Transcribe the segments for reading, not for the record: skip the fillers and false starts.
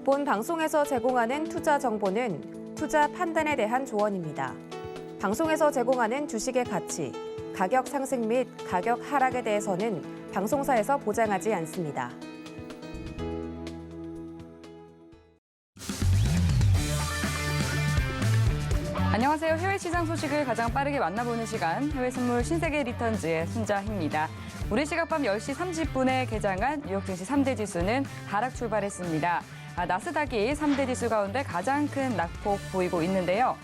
본 방송에서 제공하는 투자 정보는 투자 판단에 대한 조언입니다. 방송에서 제공하는 주식의 가치, 가격 상승 및 가격 하락에 대해서는 방송사에서 보장하지 않습니다. 안녕하세요. 해외 시장 소식을 가장 빠르게 만나보는 시간, 해외 선물 신세계 리턴즈의 순자희입니다. 우리 시각 밤 10시 30분에 개장한 뉴욕 증시 3대 지수는 하락 출발했습니다. 나스닥이 3대 지수 가운데 가장 큰 낙폭 보이고 있는데요.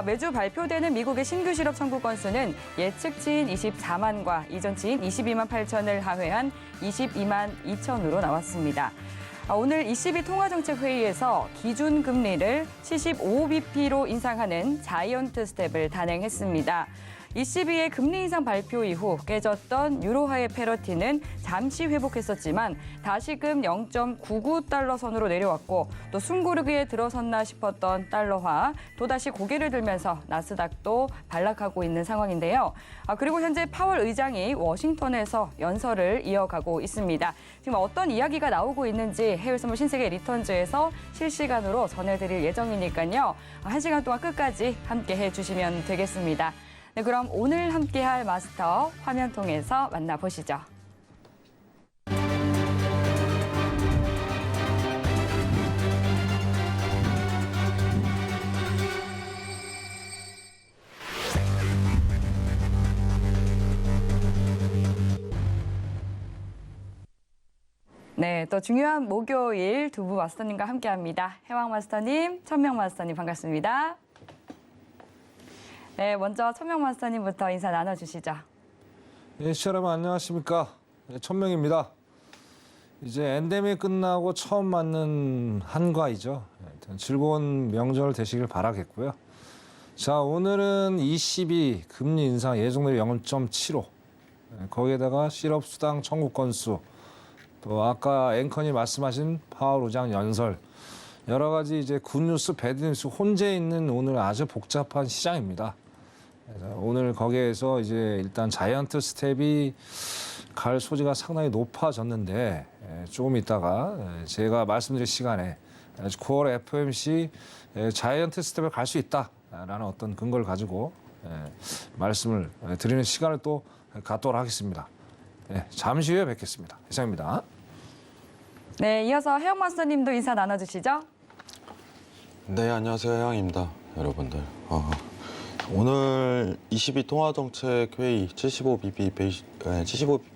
매주 발표되는 미국의 신규 실업 청구 건수는 예측치인 24만과 이전치인 22만 8천을 하회한 22만 2천으로 나왔습니다. 오늘 ECB 통화정책회의에서 기준금리를 75bp로 인상하는 자이언트 스텝을 단행했습니다. ECB의 금리 인상 발표 이후 깨졌던 유로화의 패러티는 잠시 회복했었지만 다시금 0.99달러 선으로 내려왔고 또 숨고르기에 들어섰나 싶었던 달러화 또다시 고개를 들면서 나스닥도 반락하고 있는 상황인데요. 그리고 현재 파월 의장이 워싱턴에서 연설을 이어가고 있습니다. 지금 어떤 이야기가 나오고 있는지 해외선물 신세계 리턴즈에서 실시간으로 전해드릴 예정이니까요. 1시간 동안 끝까지 함께해 주시면 되겠습니다. 네, 그럼 오늘 함께할 마스터 화면 통해서 만나보시죠. 네, 또 중요한 목요일 두 분 마스터님과 함께합니다. 해왕 마스터님, 천명 마스터님 반갑습니다. 네, 먼저 천명 마스터님부터 인사 나눠주시죠. 네, 시청자 여러분 안녕하십니까. 네, 천명입니다. 이제 엔데믹 끝나고 처음 맞는 한과이죠. 즐거운 명절 되시길 바라겠고요. 자, 오늘은 ECB 금리 인상 예정률 0.75. 거기에다가 실업수당 청구 건수, 또 아까 앵커님 말씀하신 파월 의장 연설, 여러 가지 이제 굿뉴스, 배드뉴스 혼재 있는 오늘 아주 복잡한 시장입니다. 오늘 거기에서 이제 일단 자이언트 스텝이 갈 소지가 상당히 높아졌는데 조금 있다가 제가 말씀드릴 시간에 9월 FOMC 자이언트 스텝을 갈 수 있다라는 어떤 근거를 가지고 말씀을 드리는 시간을 또 갖도록 하겠습니다. 잠시 후에 뵙겠습니다. 이상입니다. 네, 이어서 해영 마스터님도 인사 나눠주시죠. 네, 안녕하세요. 해양입니다. 여러분들. 오늘 ECB 통화정책회의 75bp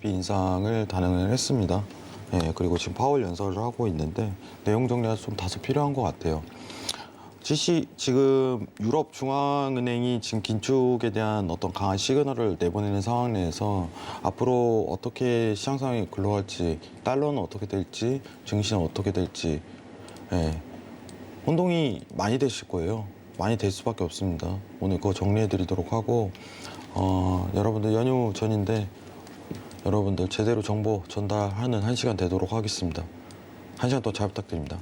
인상을 단행을 했습니다. 그리고 지금 파월 연설을 하고 있는데 내용 정리가 좀 다소 필요한 것 같아요. 지금 유럽 중앙은행이 지금 긴축에 대한 어떤 강한 시그널을 내보내는 상황 내에서 앞으로 어떻게 시장 상황이 굴러갈지, 달러는 어떻게 될지, 증시는 어떻게 될지 혼동이 많이 되실 거예요. 많이 될 수밖에 없습니다. 오늘 그거 정리해 드리도록 하고 여러분들 연휴 전인데 여러분들 제대로 정보 전달하는 1시간 되도록 하겠습니다. 1시간 더 잘 부탁드립니다.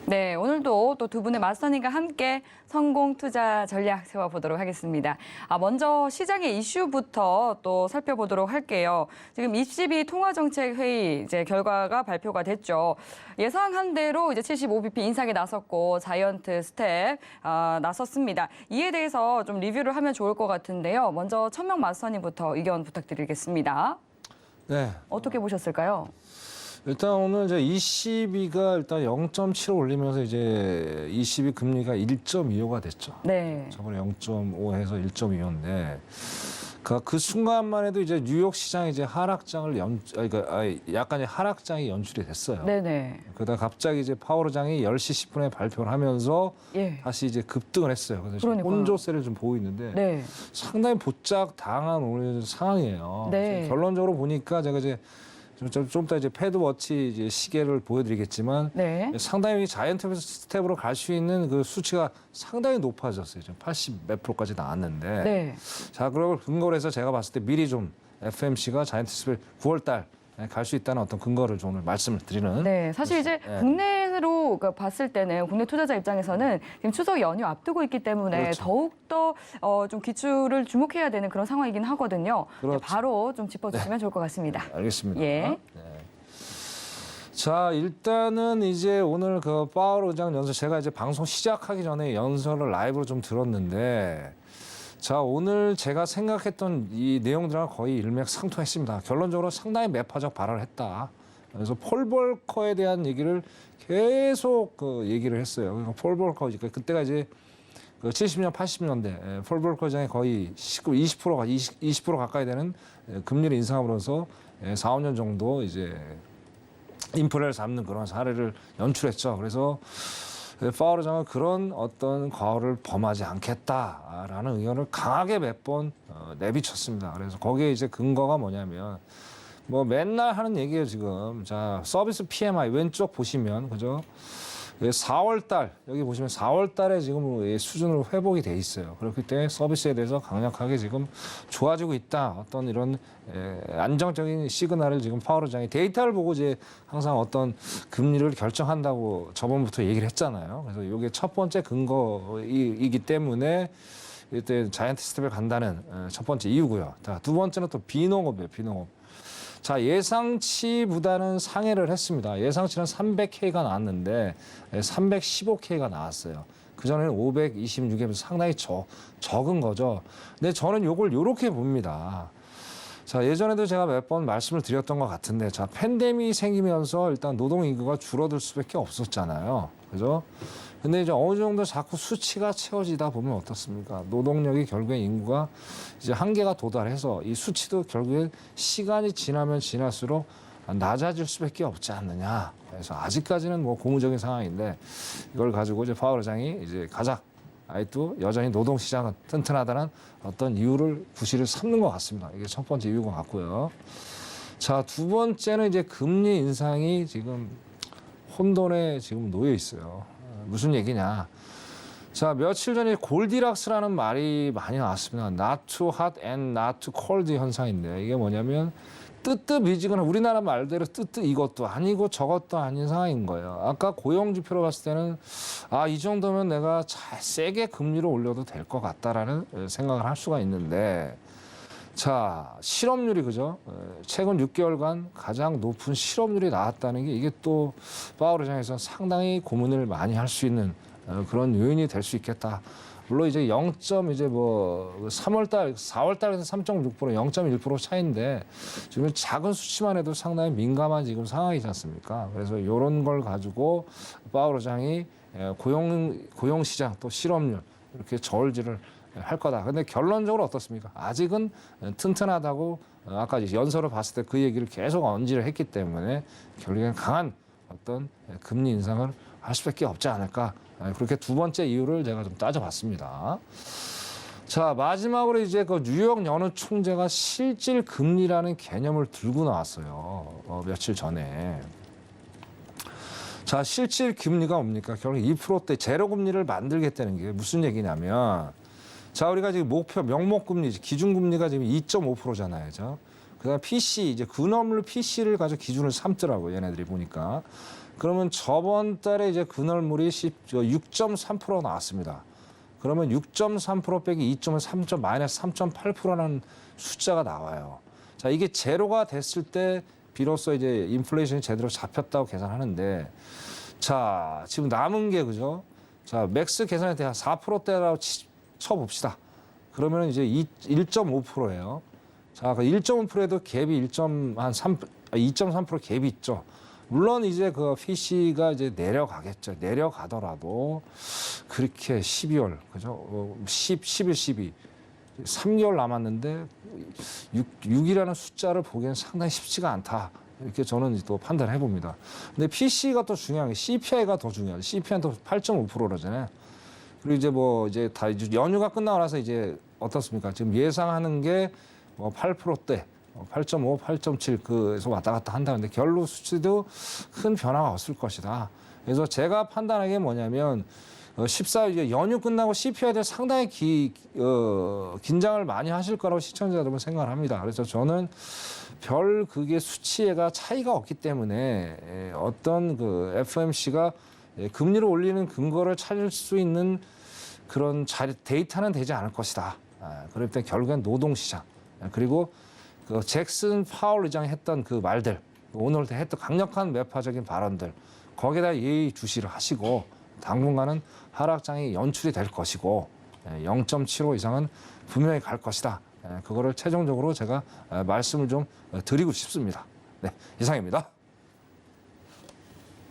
네, 오늘도 또 두 분의 마스터님과 함께 성공 투자 전략 세워보도록 하겠습니다. 먼저 시장의 이슈부터 또 살펴보도록 할게요. 지금 ECB 통화정책회의 이제 결과가 발표가 됐죠. 예상한 대로 이제 75bp 인상에 나섰고 자이언트 스텝 나섰습니다. 이에 대해서 좀 리뷰를 하면 좋을 것 같은데요. 먼저 천명 마스터님부터 의견 부탁드리겠습니다. 네. 어떻게 보셨을까요? 일단 오늘 이제 ECB가 일단 0.7 올리면서 이제 ECB 금리가 1.25가 됐죠. 네. 저번에 0.5해서 1.25인데 그 순간만 해도 이제 뉴욕 시장이 이제 하락장을 약간의 하락장이 연출이 됐어요. 네네. 그러다 갑자기 이제 파월 의장이 10시 10분에 발표를 하면서 다시 이제 급등을 했어요. 그래서 지금 혼조세를 좀 보이고 있는데 상당히 보짝 당한 오늘 상황이에요. 네. 결론적으로 보니까 제가 이제 좀 이따 이제 패드워치 이제 시계를 보여드리겠지만 상당히 자이언트 스텝으로 갈 수 있는 그 수치가 상당히 높아졌어요. 지금 80 몇 프로까지 나왔는데. 자, 그걸 근거로 해서 제가 봤을 때 미리 좀 FMC가 자이언트 스텝을 9월 달 갈 수 있다는 어떤 근거를 좀 오늘 말씀을 드리는. 네, 사실 이제 국내로 봤을 때는 국내 투자자 입장에서는 지금 추석 연휴 앞두고 있기 때문에 더욱더 좀 기출을 주목해야 되는 그런 상황이긴 하거든요. 바로 좀 짚어주시면 좋을 것 같습니다. 알겠습니다. 예. 자, 일단은 이제 오늘 그 파월 의장 연설 제가 이제 방송 시작하기 전에 연설을 라이브로 좀 들었는데 자, 오늘 제가 생각했던 이 내용들과 거의 일맥상통했습니다. 결론적으로 상당히 매파적 발언을 했다. 그래서 폴 볼커에 대한 얘기를 계속 그 얘기를 했어요. 그러니까 폴 볼커, 그때가 이제 그 70년, 80년대 폴 볼커 장이 거의 20% 가까이 되는 금리를 인상함으로써 4, 5년 정도 이제 인플레를 잡는 그런 사례를 연출했죠. 그래서 파월 의장은 그런 어떤 과오를 범하지 않겠다라는 의견을 강하게 몇 번 내비쳤습니다. 그래서 거기에 이제 근거가 뭐냐면 뭐 맨날 하는 얘기예요 지금. 자, 서비스 PMI 왼쪽 보시면 그죠? 4월 달 여기 보시면 4월 달에 지금 수준으로 회복이 돼 있어요. 그렇기 때문에 서비스에 대해서 강력하게 지금 좋아지고 있다. 어떤 이런 안정적인 시그널을 지금 파월 의장이 데이터를 보고 이제 항상 어떤 금리를 결정한다고 저번부터 얘기를 했잖아요. 그래서 이게 첫 번째 근거이기 때문에 이때 자이언트 스텝에 간다는 첫 번째 이유고요. 자, 두 번째는 또 비농업이에요. 비농업. 자, 예상치보다는 상회를 했습니다. 예상치는 300K가 나왔는데 315K가 나왔어요. 그전에는 526에서 상당히 적은 거죠. 근데 저는 이걸 이렇게 봅니다. 자, 예전에도 제가 몇 번 말씀을 드렸던 것 같은데 자, 팬데믹이 생기면서 일단 노동 인구가 줄어들 수밖에 없었잖아요. 그죠? 근데 이제 어느 정도 자꾸 수치가 채워지다 보면 어떻습니까? 노동력이 결국에 인구가 이제 한계가 도달해서 이 수치도 결국에 시간이 지나면 지날수록 낮아질 수밖에 없지 않느냐. 그래서 아직까지는 뭐 고무적인 상황인데 이걸 가지고 이제 파월 의장이 이제 가자. 아직도 여전히 노동시장은 튼튼하다는 어떤 이유를 구실을 삼는 것 같습니다. 이게 첫 번째 이유인 것 같고요. 자, 두 번째는 이제 금리 인상이 지금 혼돈에 지금 놓여 있어요. 무슨 얘기냐. 자, 며칠 전에 골디락스라는 말이 많이 나왔습니다. Not too hot and not too cold 현상인데 이게 뭐냐면 뜨뜻미지근한 우리나라 말대로 뜨뜻 이것도 아니고 저것도 아닌 상황인 거예요. 아까 고용지표로 봤을 때는 이 정도면 내가 잘 세게 금리를 올려도 될 것 같다라는 생각을 할 수가 있는데 자, 실업률이 그죠? 최근 6개월간 가장 높은 실업률이 나왔다는 게 이게 또 파월 의장에서 상당히 고민을 많이 할 수 있는 그런 요인이 될 수 있겠다. 물론 이제 0. 이제 뭐 3월달, 4월달에서 3.6%, 0.1% 차이인데 지금 작은 수치만 해도 상당히 민감한 지금 상황이지 않습니까? 그래서 이런 걸 가지고 파월 의장이 고용 시장 또 실업률 이렇게 저울질을 할 거다. 근데 결론적으로 어떻습니까? 아직은 튼튼하다고 아까 연설을 봤을 때 그 얘기를 계속 언지를 했기 때문에 결국엔 강한 어떤 금리 인상을 할 수밖에 없지 않을까. 그렇게 두 번째 이유를 제가 좀 따져봤습니다. 자, 마지막으로 이제 그 뉴욕 연은 총재가 실질 금리라는 개념을 들고 나왔어요. 며칠 전에. 자, 실질 금리가 뭡니까? 결국 2%대 제로 금리를 만들겠다는 게 무슨 얘기냐면 자, 우리가 지금 목표 명목금리, 기준금리가 지금 2.5%잖아요. 그죠? 그다음 PC, 이제 근원물 PC를 가지고 기준을 삼더라고요. 얘네들이 보니까. 그러면 저번 달에 이제 근원물이 6.3% 나왔습니다. 그러면 6.3% 빼기 2.3. 마이너스 3.8%라는 숫자가 나와요. 자, 이게 제로가 됐을 때 비로소 이제 인플레이션이 제대로 잡혔다고 계산하는데 자, 지금 남은 게 그죠? 자, 맥스 계산에 대한 4%대라고 쳐봅시다. 그러면 이제 1.5%예요. 자, 그 1.5%에도 갭이 2.3% 갭이 있죠. 물론 이제 그 PC가 이제 내려가겠죠. 내려가더라도 그렇게 12월, 그죠? 11, 12. 3개월 남았는데 6이라는 숫자를 보기엔 상당히 쉽지가 않다. 이렇게 저는 또 판단을 해봅니다. 근데 PC가 또 중요한 게 CPI가 더 중요하죠. CPI는 또 8.5%라잖아요. 그리고 이제 뭐 이제 다 이제 연휴가 끝나고 나서 이제 어떻습니까? 지금 예상하는 게 뭐 8%대, 8.5, 8.7 그에서 왔다 갔다 한다는데 결로 수치도 큰 변화가 없을 것이다. 그래서 제가 판단하기에 뭐냐면 14일 연휴 끝나고 CPI에 상당히 긴장을 많이 하실 거라고 시청자 여러분 생각을 합니다. 그래서 저는 별 그게 수치가 차이가 없기 때문에 어떤 그 FOMC가 금리를 올리는 근거를 찾을 수 있는 그런 데이터는 되지 않을 것이다. 그럴 때 결국엔 노동시장 그리고 그 잭슨 파월 의장이 했던 그 말들 오늘부터 했던 강력한 매파적인 발언들 거기에다 예의주시를 하시고 당분간은 하락장이 연출이 될 것이고 0.75 이상은 분명히 갈 것이다. 그거를 최종적으로 제가 말씀을 좀 드리고 싶습니다. 네, 이상입니다.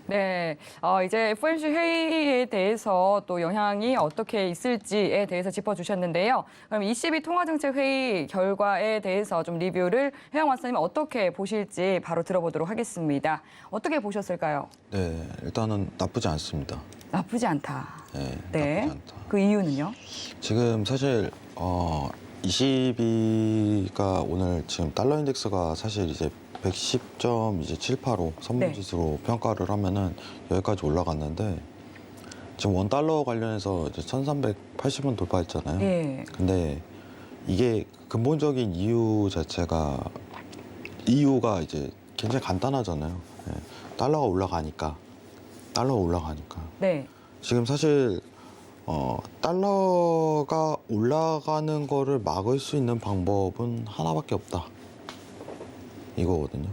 네, 이제 FOMC 회의에 대해서 또 영향이 어떻게 있을지에 대해서 짚어주셨는데요. 그럼 ECB 통화정책회의 결과에 대해서 좀 리뷰를 혜영 원사님 어떻게 보실지 바로 들어보도록 하겠습니다. 어떻게 보셨을까요? 네, 일단은 나쁘지 않습니다. 나쁘지 않다. 네, 나쁘지 않다. 그 이유는요? 지금 사실 ECB가 오늘 지금 달러 인덱스가 사실 이제 110.78로 선물지수로 평가를 하면은 여기까지 올라갔는데 지금 원 달러 관련해서 이제 1,380원 돌파했잖아요. 예. 근데 이게 근본적인 이유가 이제 굉장히 간단하잖아요. 예. 달러가 올라가니까. 네. 지금 사실 달러가 올라가는 거를 막을 수 있는 방법은 하나밖에 없다. 이거거든요.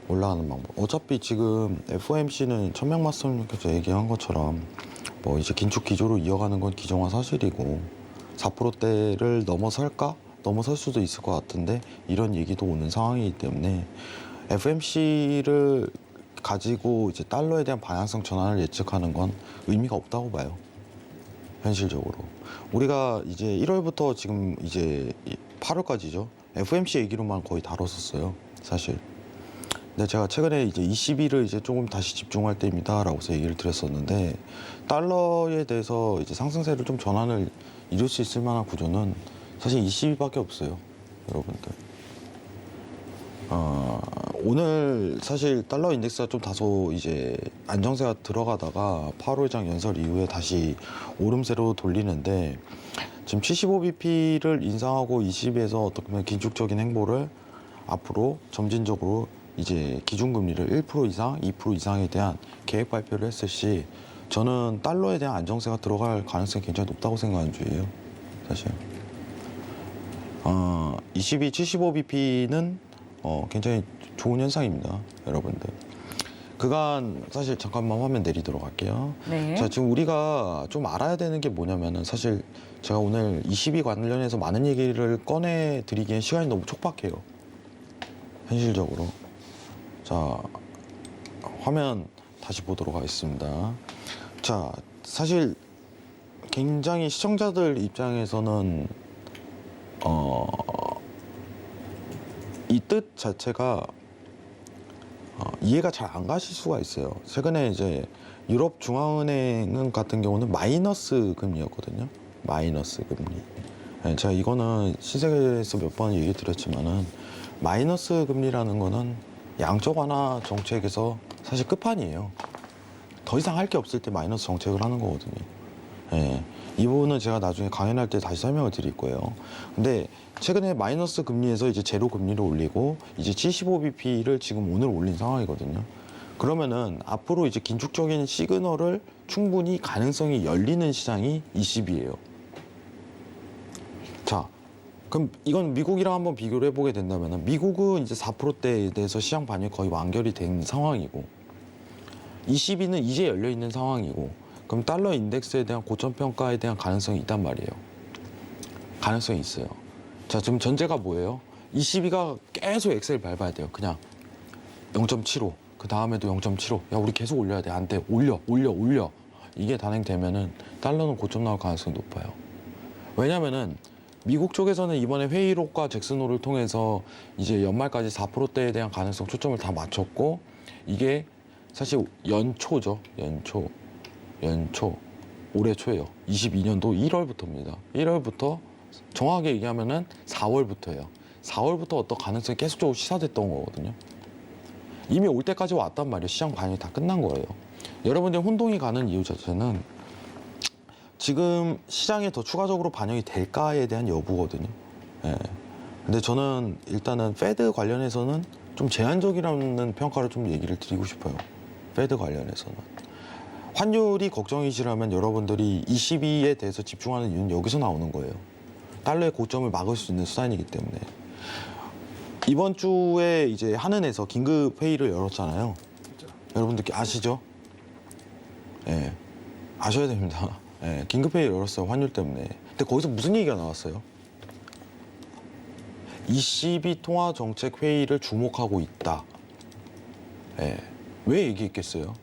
올라가는 방법. 어차피 지금 FOMC는 천명 마스터님께서 얘기한 것처럼 뭐 이제 긴축 기조로 이어가는 건 기정화 사실이고 4%대를 넘어설 수도 있을 것 같은데 이런 얘기도 오는 상황이기 때문에 FOMC를 가지고 이제 달러에 대한 방향성 전환을 예측하는 건 의미가 없다고 봐요. 현실적으로. 우리가 이제 1월부터 지금 이제 8월까지죠. FOMC 얘기로만 거의 다뤘었어요. 사실. 근데 제가 최근에 이제 ECB를 이제 조금 다시 집중할 때입니다라고 해서 얘기를 드렸었는데 달러에 대해서 이제 상승세를 좀 전환을 이룰 수 있을 만한 구조는 사실 ECB밖에 없어요. 여러분들. 오늘 사실 달러 인덱스가 좀 다소 이제 안정세가 들어가다가 파월 의장 연설 이후에 다시 오름세로 돌리는데 지금 75bp를 인상하고 ECB에서 어떻게 보면 긴축적인 행보를 앞으로 점진적으로 이제 기준금리를 1% 이상, 2% 이상에 대한 계획 발표를 했을 시 저는 달러에 대한 안정세가 들어갈 가능성이 굉장히 높다고 생각하는 주의예요. 사실. ECB 75bp는 굉장히 좋은 현상입니다. 여러분들. 그간 사실 잠깐만 화면 내리도록 할게요. 네. 자, 지금 우리가 좀 알아야 되는 게 뭐냐면은 사실 제가 오늘 ECB 관련해서 많은 얘기를 꺼내 드리기엔 시간이 너무 촉박해요. 현실적으로. 자, 화면 다시 보도록 하겠습니다. 자, 사실 굉장히 시청자들 입장에서는 이 뜻 자체가 이해가 잘 안 가실 수가 있어요. 최근에 이제 유럽 중앙은행 같은 경우는 마이너스 금리였거든요. 마이너스 금리. 네, 제가 이거는 신세계에서 몇 번 얘기 드렸지만은 마이너스 금리라는 거는 양적 완화 정책에서 사실 끝판이에요. 더 이상 할 게 없을 때 마이너스 정책을 하는 거거든요. 네, 이 부분은 제가 나중에 강연할 때 다시 설명을 드릴 거예요. 근데 최근에 마이너스 금리에서 이제 제로 금리를 올리고 이제 75bp를 지금 오늘 올린 상황이거든요. 그러면은 앞으로 이제 긴축적인 시그널을 충분히 가능성이 열리는 시장이 ECB예요. 자, 그럼 이건 미국이랑 한번 비교를 해보게 된다면은 미국은 이제 4%대에 대해서 시장 반영이 거의 완결이 된 상황이고 ECB는 이제 열려 있는 상황이고 그럼 달러 인덱스에 대한 고점 평가에 대한 가능성이 있단 말이에요. 가능성이 있어요. 자, 지금 전제가 뭐예요? ECB가 계속 엑셀 밟아야 돼요. 그냥 0.75, 그 다음에도 0.75. 야, 우리 계속 올려야 돼. 안 돼. 올려. 이게 단행되면은 달러는 고점 나올 가능성이 높아요. 왜냐면은 미국 쪽에서는 이번에 회의록과 잭슨홀을 통해서 이제 연말까지 4%대에 대한 가능성 초점을 다 맞췄고 이게 사실 연초죠. 연초. 올해 초예요. 22년도 1월부터입니다. 1월부터 정확하게 얘기하면은 4월부터예요. 4월부터 어떤 가능성이 계속적으로 시사됐던 거거든요. 이미 올 때까지 왔단 말이에요. 시장 반영이 다 끝난 거예요. 여러분들 혼동이 가는 이유 자체는 지금 시장에 더 추가적으로 반영이 될까에 대한 여부거든요. 예. 근데 저는 일단은 페드 관련해서는 좀 제한적이라는 평가를 좀 얘기를 드리고 싶어요. 페드 관련해서는. 환율이 걱정이시라면 여러분들이 ECB에 대해서 집중하는 이유는 여기서 나오는 거예요. 달러의 고점을 막을 수 있는 수단이기 때문에. 이번 주에 이제 한은에서 긴급 회의를 열었잖아요. 여러분들 아시죠? 예, 아셔야 됩니다. 예, 긴급 회의를 열었어요. 환율 때문에. 근데 거기서 무슨 얘기가 나왔어요? ECB 통화 정책 회의를 주목하고 있다. 예, 왜 얘기했겠어요?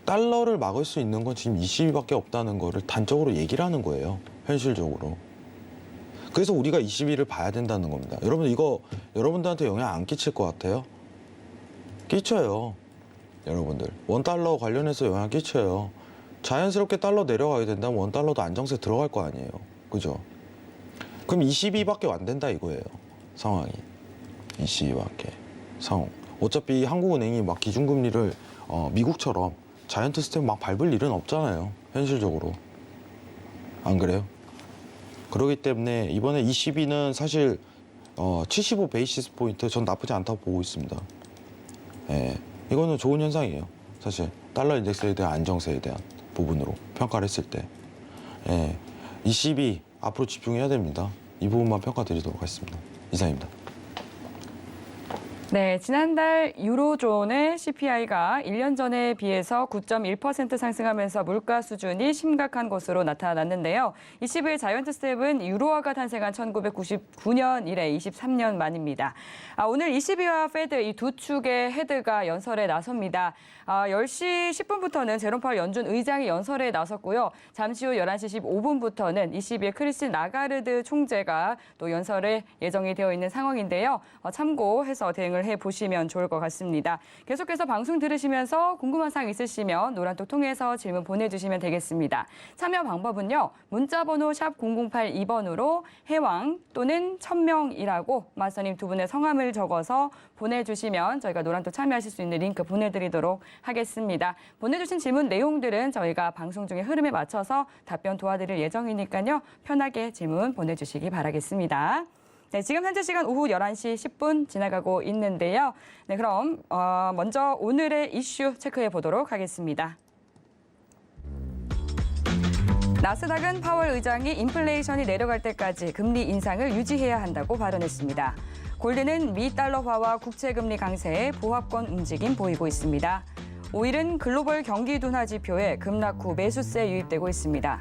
달러를 막을 수 있는 건 지금 ECB밖에 없다는 거를 단적으로 얘기를 하는 거예요. 현실적으로. 그래서 우리가 ECB를 봐야 된다는 겁니다. 여러분 이거 여러분들한테 영향 안 끼칠 것 같아요? 끼쳐요. 여러분들 원달러 관련해서 영향 끼쳐요. 자연스럽게 달러 내려가게 된다면 원달러도 안정세 들어갈 거 아니에요. 그죠? 그럼 22밖에 안 된다 이거예요. 상황이. 22밖에. 상황. 어차피 한국은행이 막 기준금리를 미국처럼 자이언트 스텝 막 밟을 일은 없잖아요. 현실적으로. 안 그래요? 그렇기 때문에 이번에 22는 사실 75 베이시스 포인트 전 나쁘지 않다고 보고 있습니다. 예, 이거는 좋은 현상이에요. 사실 달러 인덱스에 대한 안정세에 대한 부분으로 평가를 했을 때. 예, 22 앞으로 집중해야 됩니다. 이 부분만 평가드리도록 하겠습니다. 이상입니다. 네, 지난달 유로존의 CPI가 1년 전에 비해서 9.1% 상승하면서 물가 수준이 심각한 것으로 나타났는데요. 20일 자이언트 스텝은 유로화가 탄생한 1999년 이래 23년 만입니다. 오늘 22와 페드 이 두 축의 헤드가 연설에 나섭니다. 10시 10분부터는 제롬 파월 연준 의장이 연설에 나섰고요. 잠시 후 11시 15분부터는 22의 크리스틴 라가르드 총재가 또 연설에 예정이 되어 있는 상황인데요. 참고해서 대응을 해보시면 좋을 것 같습니다. 계속해서 방송 들으시면서 궁금한 사항 있으시면 노란톡 통해서 질문 보내주시면 되겠습니다. 참여 방법은요. 문자번호 샵 0082번으로 해왕 또는 천명이라고 마스터님 두 분의 성함을 적어서 보내주시면 저희가 노란톡 참여하실 수 있는 링크 보내드리도록 하겠습니다. 보내주신 질문 내용들은 저희가 방송 중의 흐름에 맞춰서 답변 도와드릴 예정이니까요. 편하게 질문 보내주시기 바라겠습니다. 네, 지금 현재 시간 오후 11시 10분 지나가고 있는데요. 네, 그럼 먼저 오늘의 이슈 체크해 보도록 하겠습니다. 나스닥은 파월 의장이 인플레이션이 내려갈 때까지 금리 인상을 유지해야 한다고 발언했습니다. 골드는 미 달러화와 국채금리 강세에 보합권 움직임 보이고 있습니다. 오일은 글로벌 경기 둔화 지표에 급락 후 매수세 유입되고 있습니다.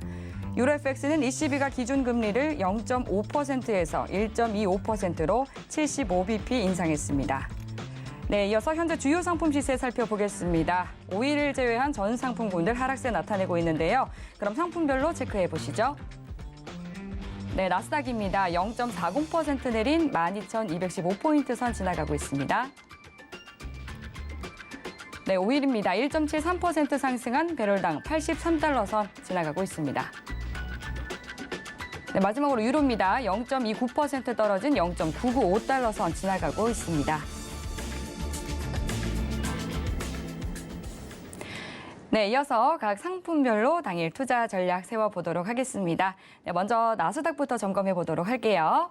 유로FX는 ECB가 기준금리를 0.5%에서 1.25%로 75bp 인상했습니다. 네, 이어서 현재 주요 상품 시세 살펴보겠습니다. 오일을 제외한 전 상품군들 하락세 나타내고 있는데요. 그럼 상품별로 체크해 보시죠. 네, 나스닥입니다. 0.40% 내린 12,215포인트 선 지나가고 있습니다. 네, 오일입니다. 1.73% 상승한 배럴당 83달러 선 지나가고 있습니다. 네, 마지막으로 유로입니다. 0.29% 떨어진 0.995달러 선 지나가고 있습니다. 네, 이어서 각 상품별로 당일 투자 전략 세워보도록 하겠습니다. 네, 먼저 나스닥부터 점검해 보도록 할게요.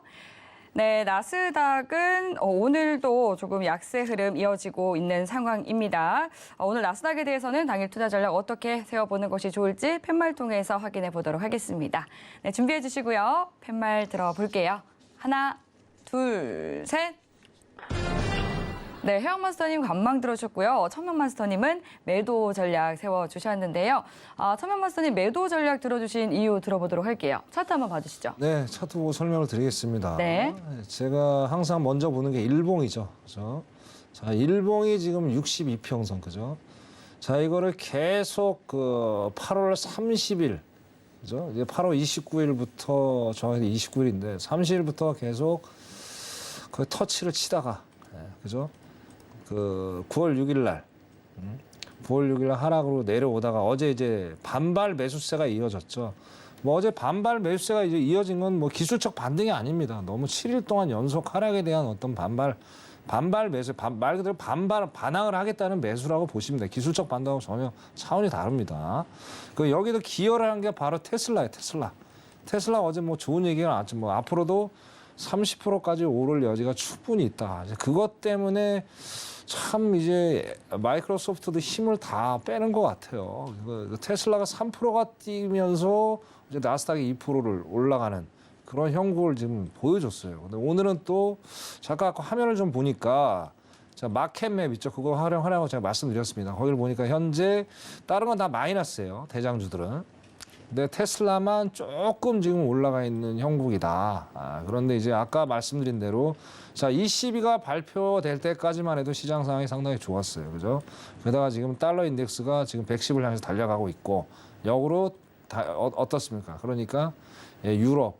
네, 나스닥은 오늘도 조금 약세 흐름 이어지고 있는 상황입니다. 오늘 나스닥에 대해서는 당일 투자 전략 어떻게 세워보는 것이 좋을지 팻말 통해서 확인해 보도록 하겠습니다. 네, 준비해 주시고요. 팻말 들어볼게요. 하나, 둘, 셋. 네, 해왕 마스터님 관망 들어주셨고요. 천명 마스터님은 매도 전략 세워주셨는데요. 천명 마스터님 매도 전략 들어주신 이유 들어보도록 할게요. 차트 한번 봐주시죠. 네, 차트 보고 설명을 드리겠습니다. 네. 제가 항상 먼저 보는 게 일봉이죠. 그죠? 자, 일봉이 지금 62평선, 그죠? 자, 이거를 계속 8월 30일, 그죠? 이제 8월 29일부터 정확히 29일인데 30일부터 계속 그 터치를 치다가, 그죠? 9월 6일 날, 9월 6일 날 하락으로 내려오다가 어제 이제 반발 매수세가 이어졌죠. 뭐 어제 반발 매수세가 이제 이어진 건 뭐 기술적 반등이 아닙니다. 너무 7일 동안 연속 하락에 대한 어떤 반발 매수, 말 그대로 반항을 하겠다는 매수라고 보시면 돼요. 기술적 반등하고 전혀 차원이 다릅니다. 여기도 기여를 한 게 바로 테슬라예요, 테슬라. 테슬라 어제 뭐 좋은 얘기가 나왔죠. 뭐 앞으로도 30%까지 오를 여지가 충분히 있다. 그것 때문에 참 이제 마이크로소프트도 힘을 다 빼는 것 같아요. 테슬라가 3%가 뛰면서 이제 나스닥이 2%를 올라가는 그런 형국을 지금 보여줬어요. 근데 오늘은 또 잠깐 아까 화면을 좀 보니까 자, 마켓맵 있죠. 그거 활용하라고 제가 말씀드렸습니다. 거기를 보니까 현재 다른 건 다 마이너스예요. 대장주들은. 근데 테슬라만 조금 지금 올라가 있는 형국이다. 그런데 이제 아까 말씀드린 대로 자, ECB가 발표될 때까지만 해도 시장 상황이 상당히 좋았어요. 그죠? 게다가 지금 달러 인덱스가 지금 110을 향해서 달려가고 있고 역으로 어떻습니까? 그러니까 유럽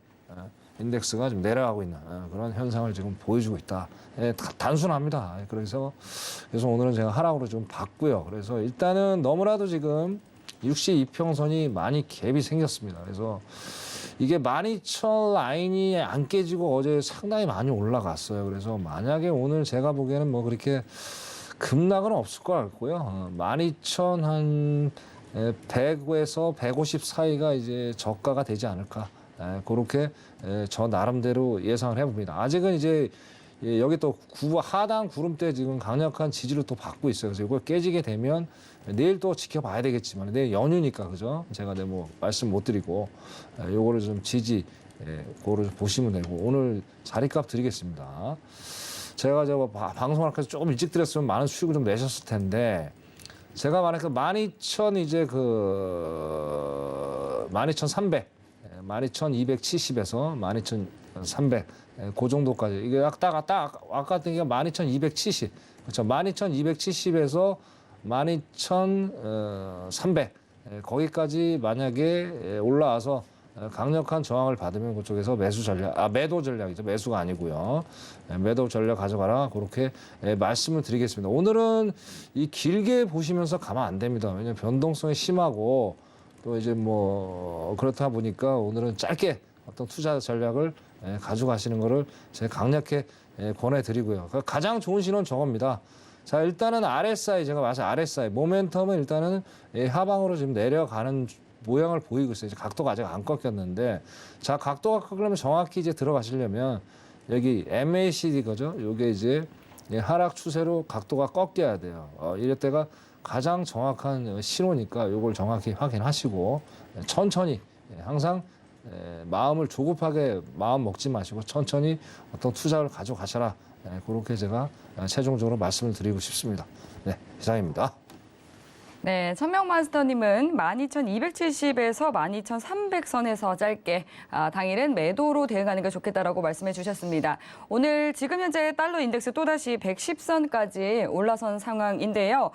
인덱스가 좀 내려가고 있는 그런 현상을 지금 보여주고 있다. 단순합니다. 그래서 오늘은 제가 하락으로 좀 봤고요. 그래서 일단은 너무나도 지금 62평선이 많이 갭이 생겼습니다. 그래서 이게 12,000 라인이 안 깨지고 어제 상당히 많이 올라갔어요. 그래서 만약에 오늘 제가 보기에는 뭐 그렇게 급락은 없을 것 같고요. 12,000 한 100에서 150 사이가 이제 저가가 되지 않을까. 그렇게 저 나름대로 예상을 해봅니다. 아직은 이제 여기 또 하단 구름대 지금 강력한 지지를 또 받고 있어요. 그래서 이걸 깨지게 되면 내일 또 지켜봐야 되겠지만 내일 연휴니까 그죠? 제가 뭐 말씀 못 드리고 요거를 좀 지지 그거를 보시면 되고 오늘 자리값 드리겠습니다. 제가 방송을 해서 조금 일찍 드렸으면 많은 수익을 좀 내셨을 텐데 제가 만약에 12,000 이제 12,300 12,270에서 12,300 그 정도까지 이게 딱 아까 같은 게 12,270 그렇죠. 12,270에서 12,300 거기까지 만약에 올라와서 강력한 저항을 받으면 그쪽에서 매도 전략이죠. 매수가 아니고요. 매도 전략 가져가라. 그렇게 말씀을 드리겠습니다. 오늘은 이 길게 보시면서 가면 안 됩니다. 왜냐하면 변동성이 심하고 또 이제 뭐 그렇다 보니까 오늘은 짧게 어떤 투자 전략을 가져가시는 거를 제가 강력히 권해드리고요. 가장 좋은 신호는 저겁니다. 자, 일단은 RSI 제가 말씀 RSI 모멘텀은 일단은 하방으로 지금 내려가는 모양을 보이고 있어요. 이제 각도가 아직 안 꺾였는데 자, 각도가 꺾으려면 정확히 이제 들어가시려면 여기 MACD 거죠. 요게 이제 하락 추세로 각도가 꺾여야 돼요. 이럴 때가 가장 정확한 신호니까 요걸 정확히 확인하시고 천천히 항상 마음을 조급하게 마음 먹지 마시고 천천히 어떤 투자를 가져가셔라. 그렇게 제가 최종적으로 말씀을 드리고 싶습니다. 네, 이상입니다. 네, 천명 마스터님은 12,270에서 12,300선에서 짧게 당일은 매도로 대응하는 게 좋겠다라고 말씀해 주셨습니다. 오늘 지금 현재 달러 인덱스 또다시 110선까지 올라선 상황인데요.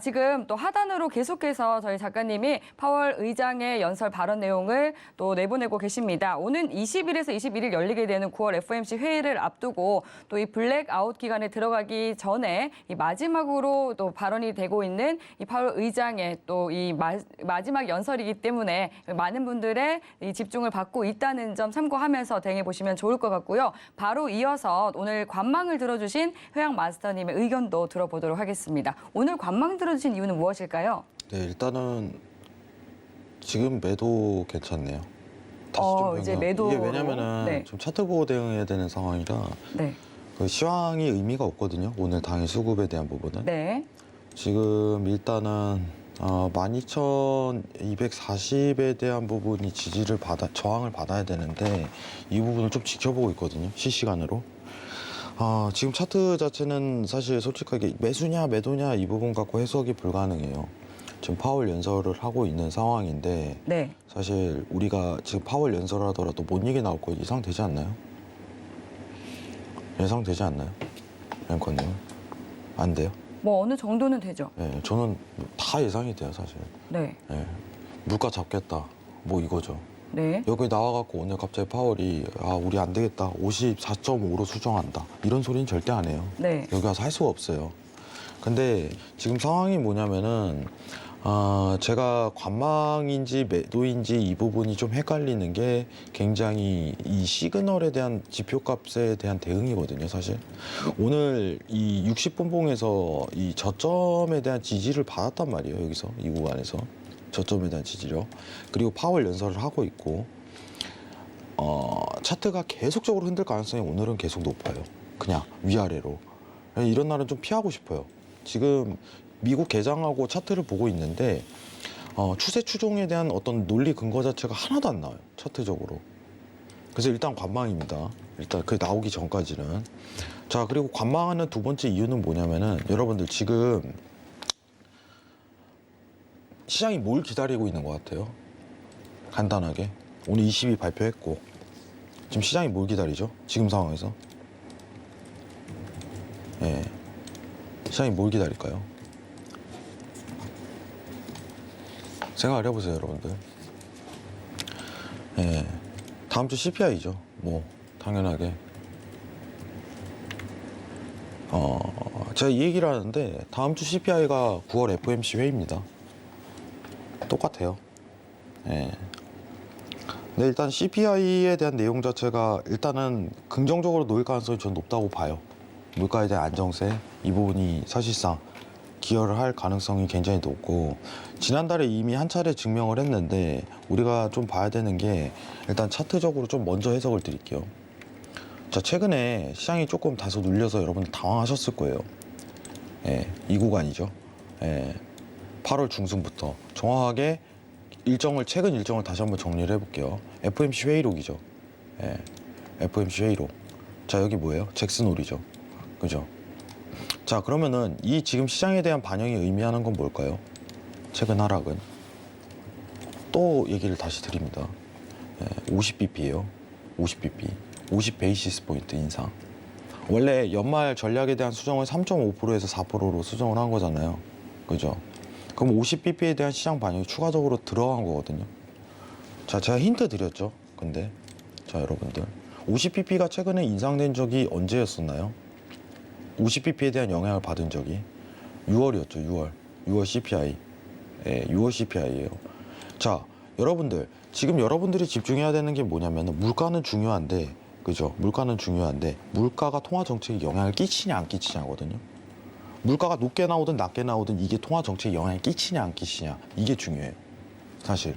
지금 또 하단으로 계속해서 저희 작가님이 파월 의장의 연설 발언 내용을 또 내보내고 계십니다. 오는 20일에서 21일 열리게 되는 9월 FOMC 회의를 앞두고 또 이 블랙아웃 기간에 들어가기 전에 이 마지막으로 또 발언이 되고 있는 이 파월 의장의 또 이 마지막 연설이기 때문에 많은 분들의 이 집중을 받고 있다는 점 참고하면서 대응해 보시면 좋을 것 같고요. 바로 이어서 오늘 관망을 들어주신 회양 마스터님의 의견도 들어보도록 하겠습니다. 오늘 관망 들어주신 이유는 무엇일까요? 네, 일단은 지금 매도 괜찮네요. 다시 좀 이제 변경. 매도로? 이게 왜냐면은 네. 좀 차트 보고 대응해야 되는 상황이라 네. 그 시황이 의미가 없거든요. 오늘 당일 수급에 대한 부분은. 네. 지금 일단은 12,240에 대한 부분이 저항을 받아야 되는데 이 부분을 좀 지켜보고 있거든요. 실시간으로. 지금 차트 자체는 사실 솔직하게 매수냐 매도냐 이 부분 갖고 해석이 불가능해요. 지금 파월 연설을 하고 있는 상황인데 네. 사실 우리가 지금 파월 연설을 하더라도 뭔 얘기 나올 거 예상되지 않나요? 예상되지 않나요? 앵커님? 안 돼요? 뭐 어느 정도는 되죠. 네, 저는 다 예상이 돼요, 사실. 네. 네, 물가 잡겠다, 뭐 이거죠. 네. 여기 나와갖고 오늘 갑자기 파월이 우리 안 되겠다, 54.5로 수정한다 이런 소리는 절대 안 해요. 네. 여기 와서 할 수가 없어요. 근데 지금 상황이 뭐냐면은 제가 관망인지 매도인지 이 부분이 좀 헷갈리는 게 굉장히 이 시그널에 대한 지표값에 대한 대응이거든요, 사실. 오늘 이 60분봉에서 이 저점에 대한 지지를 받았단 말이에요, 여기서 이 구간에서 저점에 대한 지지요. 그리고 파월 연설을 하고 있고 차트가 계속적으로 흔들 가능성이 오늘은 계속 높아요. 그냥 위아래로. 이런 날은 좀 피하고 싶어요. 지금 미국 개장하고 차트를 보고 있는데 추세 추종에 대한 어떤 논리 근거 자체가 하나도 안 나와요. 차트적으로. 그래서 일단 관망입니다. 일단 그게 나오기 전까지는. 자, 그리고 관망하는 두 번째 이유는 뭐냐면은 여러분들 지금 시장이 뭘 기다리고 있는 것 같아요? 간단하게 오늘 20위 발표했고 지금 시장이 뭘 기다리죠? 지금 상황에서 예, 시장이 뭘 기다릴까요? 생각을 해보세요, 여러분들. 예, 다음 주 CPI죠. 뭐 당연하게. 제가 이 얘기를 하는데 다음 주 CPI가 9월 FOMC 회의입니다. 똑같아요. 예. 근데 일단 CPI에 대한 내용 자체가 일단은 긍정적으로 놓일 가능성이 전 높다고 봐요. 물가에 대한 안정세 이 부분이 사실상 기여를 할 가능성이 굉장히 높고 지난달에 이미 한 차례 증명을 했는데 우리가 좀 봐야 되는 게 일단 차트적으로 좀 먼저 해석을 드릴게요. 자, 최근에 시장이 조금 다소 눌려서 여러분들 당황하셨을 거예요. 예, 이 구간이죠. 예, 8월 중순부터 정확하게 최근 일정을 다시 한번 정리를 해볼게요. FOMC 회의록이죠. 예, FOMC 회의록. 자, 여기 뭐예요? 잭슨홀이죠. 그죠? 자, 그러면은 이 지금 시장에 대한 반영이 의미하는 건 뭘까요? 최근 하락은 또 얘기를 다시 드립니다. 50bp예요. 50bp. 50 베이시스 포인트 인상. 원래 연말 전략에 대한 수정을 3.5%에서 4%로 수정을 한 거잖아요. 그죠? 그럼 50bp에 대한 시장 반영이 추가적으로 들어간 거거든요. 자, 제가 힌트 드렸죠. 근데 자, 여러분들 50bp가 최근에 인상된 적이 언제였었나요? 50bp에 대한 영향을 받은 적이 6월이었죠. 6월 CPI. 예, 6월 CPI예요. 자, 여러분들 지금 여러분들이 집중해야 되는 게 뭐냐면 물가는 중요한데, 그죠? 물가는 중요한데 물가가 통화 정책에 영향을 끼치냐 안 끼치냐거든요. 물가가 높게 나오든 낮게 나오든 이게 통화 정책에 영향을 끼치냐 안 끼치냐 이게 중요해요. 사실.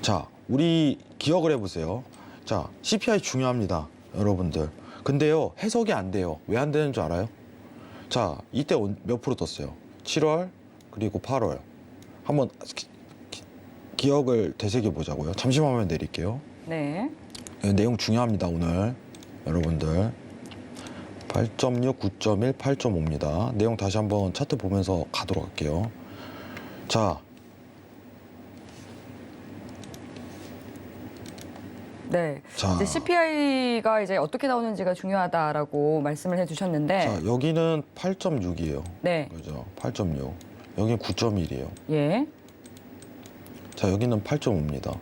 자, 우리 기억을 해보세요. 자, CPI 중요합니다, 여러분들. 근데요, 해석이 안 돼요. 왜 안 되는 줄 알아요? 자, 이때 몇 프로 떴어요? 7월 그리고 8월. 한번 기억을 되새겨 보자고요. 잠시만요, 내릴게요. 네. 내용 중요합니다, 오늘. 여러분들 8.6, 9.1, 8.5입니다. 내용 다시 한번 차트 보면서 가도록 할게요. 자, 네. 자, 이제 CPI가 이제 어떻게 나오는지가 중요하다라고 말씀을 해주셨는데, 자, 여기는 8.6이에요. 네. 그죠? 8.6. 여기는 9.1이에요. 예. 자, 여기는 8.5입니다.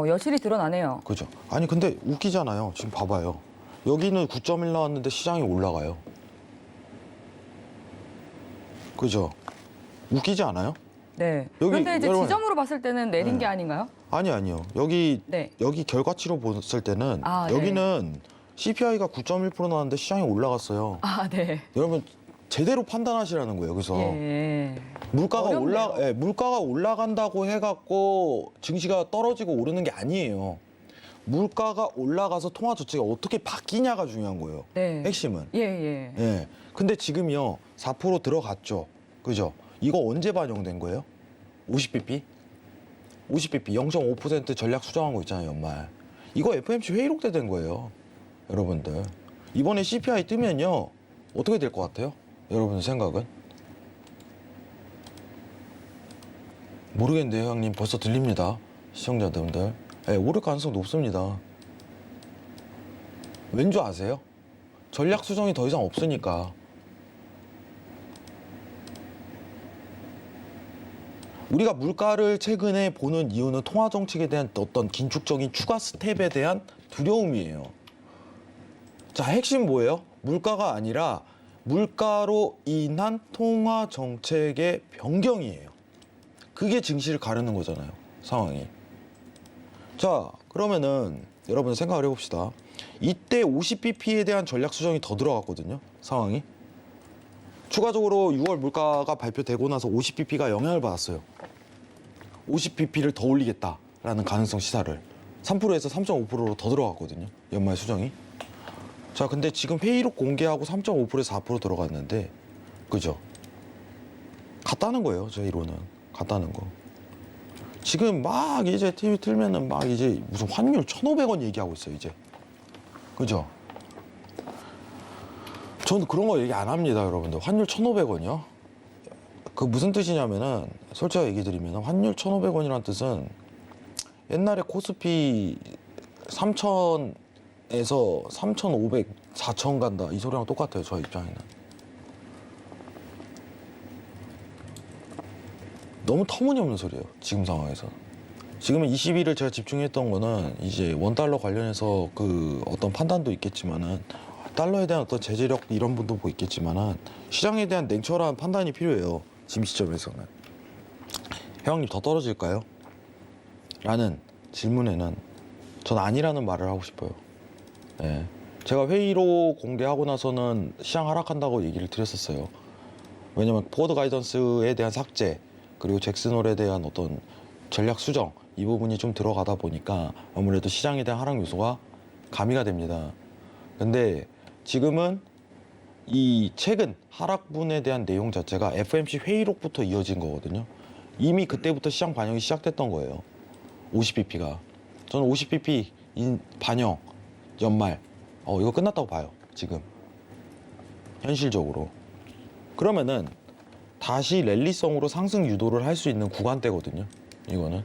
여실히 드러나네요. 그죠? 아니, 근데 웃기잖아요. 지금 봐봐요. 여기는 9.1 나왔는데 시장이 올라가요. 그죠? 웃기지 않아요? 네. 여기, 그런데 이제 여러분, 지점으로 봤을 때는 내린 네. 게 아닌가요? 아니요. 여기 네. 결과치로 봤을 때는 아, 네. 여기는 CPI가 9.1% 나왔는데 시장이 올라갔어요. 아, 네. 여러분 제대로 판단하시라는 거예요. 그래서 예. 물가가 어렵네요. 물가가 올라간다고 해갖고 증시가 떨어지고 오르는 게 아니에요. 물가가 올라가서 통화 조치가 어떻게 바뀌냐가 중요한 거예요. 네. 핵심은. 예. 예. 근데 지금요 4% 들어갔죠. 그죠? 이거 언제 반영된 거예요? 50bp? 50bp 0.5% 전략 수정한 거 있잖아요, 연말. 이거 FOMC 회의록 때 된 거예요. 여러분들. 이번에 CPI 뜨면요. 어떻게 될 것 같아요? 여러분 생각은? 모르겠는데요, 형님. 벌써 들립니다. 시청자분들. 예, 오를 가능성 높습니다. 왠 줄 아세요? 전략 수정이 더 이상 없으니까. 우리가 물가를 최근에 보는 이유는 통화 정책에 대한 어떤 긴축적인 추가 스텝에 대한 두려움이에요. 자, 핵심 뭐예요? 물가가 아니라 물가로 인한 통화 정책의 변경이에요. 그게 증시를 가르는 거잖아요, 상황이. 자, 그러면은 여러분 생각을 해봅시다. 이때 50bp에 대한 전략 수정이 더 들어갔거든요, 상황이. 추가적으로 6월 물가가 발표되고 나서 50bp가 영향을 받았어요. 50bp를 더 올리겠다라는 가능성 시사를 3%에서 3.5%로 더 들어갔거든요, 연말 수정이. 자, 근데 지금 회의록 공개하고 3.5%에서 4% 들어갔는데, 그죠? 같다는 거예요, 제 이론은. 같다는 거. 지금 막 이제 TV 틀면은 막 이제 무슨 환율 1,500원 얘기하고 있어요, 이제. 그죠? 저는 그런 거 얘기 안 합니다, 여러분들. 환율 1,500원이요? 그 무슨 뜻이냐면은, 솔직하게 얘기 드리면, 환율 1,500원이라는 뜻은 옛날에 코스피 3,000에서 3,500, 4,000 간다. 이 소리랑 똑같아요, 저 입장에는. 너무 터무니없는 소리예요, 지금 상황에서. 지금은 20일을 제가 집중했던 거는 이제 원달러 관련해서 그 어떤 판단도 있겠지만은 달러에 대한 어떤 제재력 이런 분도 뭐 있겠지만은 시장에 대한 냉철한 판단이 필요해요, 지금 시점에서는. 회원님 더 떨어질까요? 라는 질문에는 전 아니라는 말을 하고 싶어요. 네. 제가 회의로 공개하고 나서는 시장 하락한다고 얘기를 드렸었어요. 왜냐면 포워드 가이던스에 대한 삭제 그리고 잭슨홀에 대한 어떤 전략 수정 이 부분이 좀 들어가다 보니까 아무래도 시장에 대한 하락 요소가 가미가 됩니다. 근데 지금은 이 최근 하락분에 대한 내용 자체가 FOMC 회의록부터 이어진 거거든요. 이미 그때부터 시장 반영이 시작됐던 거예요. 50bp가. 저는 50bp 반영 연말 이거 끝났다고 봐요, 지금. 현실적으로. 그러면은 다시 랠리성으로 상승 유도를 할 수 있는 구간대거든요, 이거는.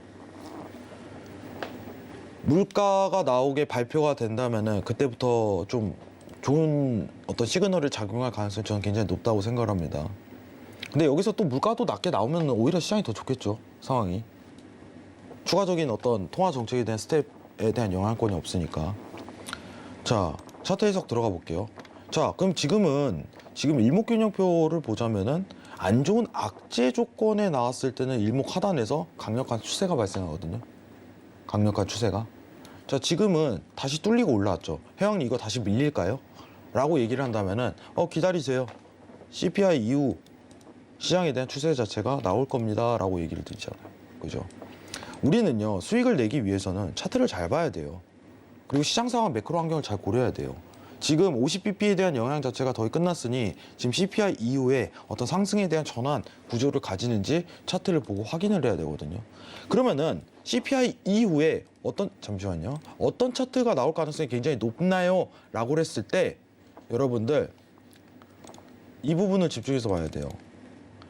물가가 나오게 발표가 된다면은 그때부터 좀 좋은 어떤 시그널을 작용할 가능성이 저는 굉장히 높다고 생각을 합니다. 근데 여기서 또 물가도 낮게 나오면 오히려 시장이 더 좋겠죠, 상황이. 추가적인 어떤 통화 정책에 대한 스텝에 대한 영향권이 없으니까. 자, 차트 해석 들어가 볼게요. 자, 그럼 지금 일목균형표를 보자면은 안 좋은 악재 조건에 나왔을 때는 일목 하단에서 강력한 추세가 발생하거든요. 강력한 추세가. 자, 지금은 다시 뚫리고 올라왔죠. 회원님 이거 다시 밀릴까요? 라고 얘기를 한다면은 기다리세요. CPI 이후 시장에 대한 추세 자체가 나올 겁니다. 라고 얘기를 드리잖아요. 그죠? 우리는요, 수익을 내기 위해서는 차트를 잘 봐야 돼요. 그리고 시장 상황 매크로 환경을 잘 고려해야 돼요. 지금 50bp에 대한 영향 자체가 거의 끝났으니 지금 CPI 이후에 어떤 상승에 대한 전환 구조를 가지는지 차트를 보고 확인을 해야 되거든요. 그러면은 CPI 이후에 어떤 차트가 나올 가능성이 굉장히 높나요? 라고 했을 때 여러분들 이 부분을 집중해서 봐야 돼요.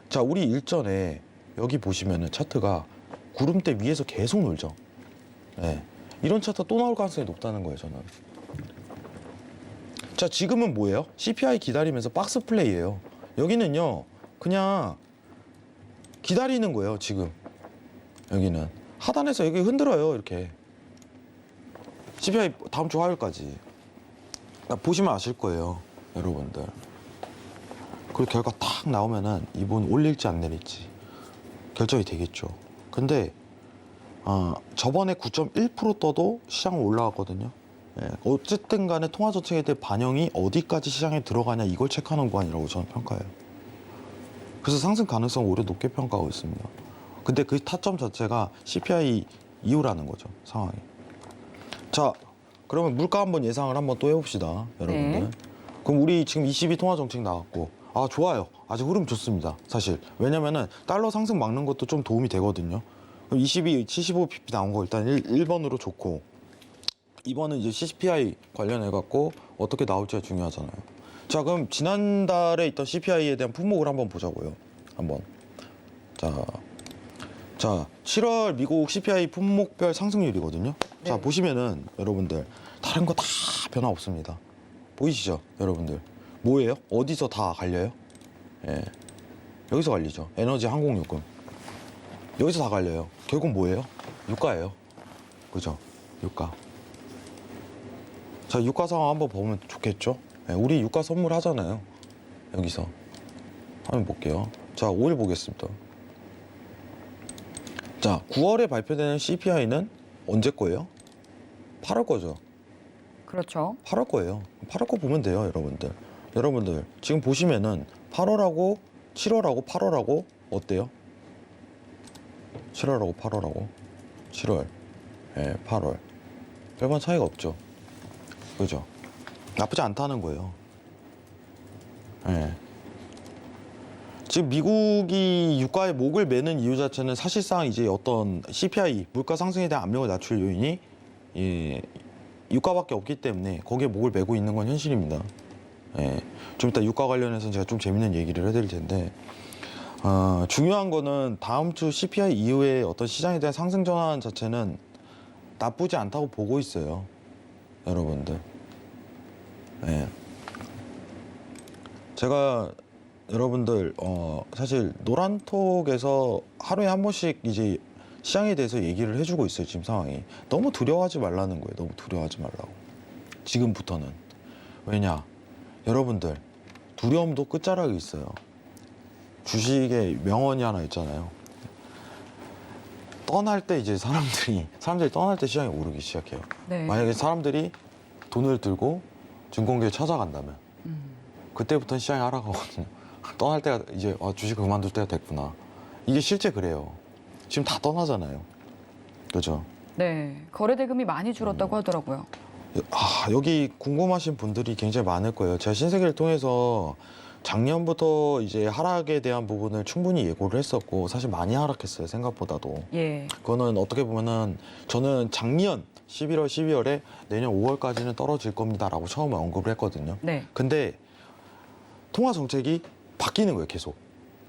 자, 우리 일전에 여기 보시면은 차트가 구름대 위에서 계속 놀죠. 네. 이런 차트 또 나올 가능성이 높다는 거예요, 저는. 자, 지금은 뭐예요? CPI 기다리면서 박스 플레이예요. 여기는요, 그냥 기다리는 거예요, 지금. 여기는 하단에서 여기 흔들어요, 이렇게. CPI 다음 주 화요일까지. 보시면 아실 거예요, 여러분들. 그리고 결과 탁 나오면은 이번 올릴지 안 내릴지 결정이 되겠죠. 근데 저번에 9.1% 떠도 시장은 올라왔거든요. 예, 어쨌든 간에 통화 정책에 대한 반영이 어디까지 시장에 들어가냐 이걸 체크하는 구간이라고 저는 평가해요. 그래서 상승 가능성 오히려 높게 평가하고 있습니다. 근데 그 타점 자체가 CPI 이후라는 거죠, 상황이. 자, 그러면 물가 한번 예상을 한번 또 해봅시다, 여러분들. 네. 그럼 우리 지금 22 통화 정책 나왔고, 좋아요. 아주 흐름 좋습니다, 사실. 왜냐면은 달러 상승 막는 것도 좀 도움이 되거든요. 그럼 22, 75bp 나온 거 일단 1번으로 좋고, 2번은 이제 CPI 관련해갖고 어떻게 나올지가 중요하잖아요. 자, 그럼 지난달에 있던 CPI에 대한 품목을 한번 보자고요. 한번. 자, 7월 미국 CPI 품목별 상승률이거든요. 네. 자, 보시면은 여러분들 다른 거 다 변화 없습니다. 보이시죠, 여러분들? 뭐예요? 어디서 다 갈려요? 예, 여기서 갈리죠. 에너지, 항공요금. 여기서 다 갈려요. 결국 뭐예요? 유가예요. 그죠? 유가. 자, 유가 상황 한번 보면 좋겠죠? 예, 우리 유가 선물 하잖아요. 여기서. 한번 볼게요. 자, 5일 보겠습니다. 자, 9월에 발표되는 CPI는 언제 거예요? 8월 거죠. 그렇죠. 8월 거예요. 8월 거 보면 돼요, 여러분들. 여러분들 지금 보시면은 8월하고 7월하고 8월하고 어때요? 7월하고 8월하고 7월, 8월 별반 차이가 없죠. 그죠? 나쁘지 않다는 거예요. 지금 미국이 유가에 목을 매는 이유 자체는 사실상 이제 어떤 CPI 물가 상승에 대한 압력을 낮출 요인이 유가밖에 없기 때문에 거기에 목을 매고 있는 건 현실입니다. 예, 좀 이따 유가 관련해서 제가 좀 재밌는 얘기를 해드릴 텐데 중요한 거는 다음 주 CPI 이후에 어떤 시장에 대한 상승 전환 자체는 나쁘지 않다고 보고 있어요, 여러분들. 예. 제가 여러분들 사실 노란톡에서 하루에 한 번씩 이제 시장에 대해서 얘기를 해주고 있어요. 지금 상황이 너무 두려워하지 말라는 거예요. 너무 두려워하지 말라고. 지금부터는. 왜냐, 여러분들 두려움도 끝자락에 있어요. 주식에 명언이 하나 있잖아요. 떠날 때 이제 사람들이 떠날 때 시장이 오르기 시작해요. 네. 만약에 사람들이 돈을 들고 증권계에 찾아간다면 그때부터는 시장이 하락하거든요. 떠날 때가 이제 주식 그만둘 때가 됐구나. 이게 실제 그래요. 지금 다 떠나잖아요. 그죠? 네. 거래 대금이 많이 줄었다고 하더라고요. 여기 궁금하신 분들이 굉장히 많을 거예요. 제가 신세계를 통해서 작년부터 이제 하락에 대한 부분을 충분히 예고를 했었고 사실 많이 하락했어요. 생각보다도. 예. 그거는 어떻게 보면은 저는 작년 11월, 12월에 내년 5월까지는 떨어질 겁니다라고 처음에 언급을 했거든요. 네. 근데 통화 정책이 바뀌는 거예요. 계속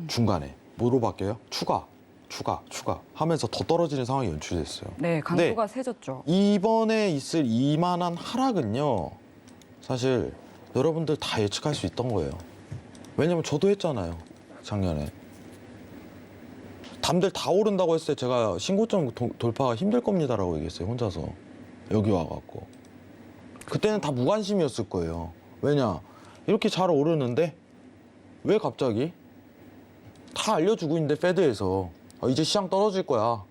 중간에 뭐로 바뀌어요? 추가 하면서 더 떨어지는 상황이 연출됐어요. 네. 강도가 세졌죠. 이번에 있을 이만한 하락은요, 사실 여러분들 다 예측할 수 있던 거예요. 왜냐면 저도 했잖아요, 작년에. 담들 다 오른다고 했을 때 제가 신고점 돌파가 힘들 겁니다라고 얘기했어요, 혼자서. 여기 와갖고. 그때는 다 무관심이었을 거예요. 왜냐, 이렇게 잘 오르는데 왜 갑자기? 다 알려주고 있는데 페드에서 이제 시장 떨어질 거야.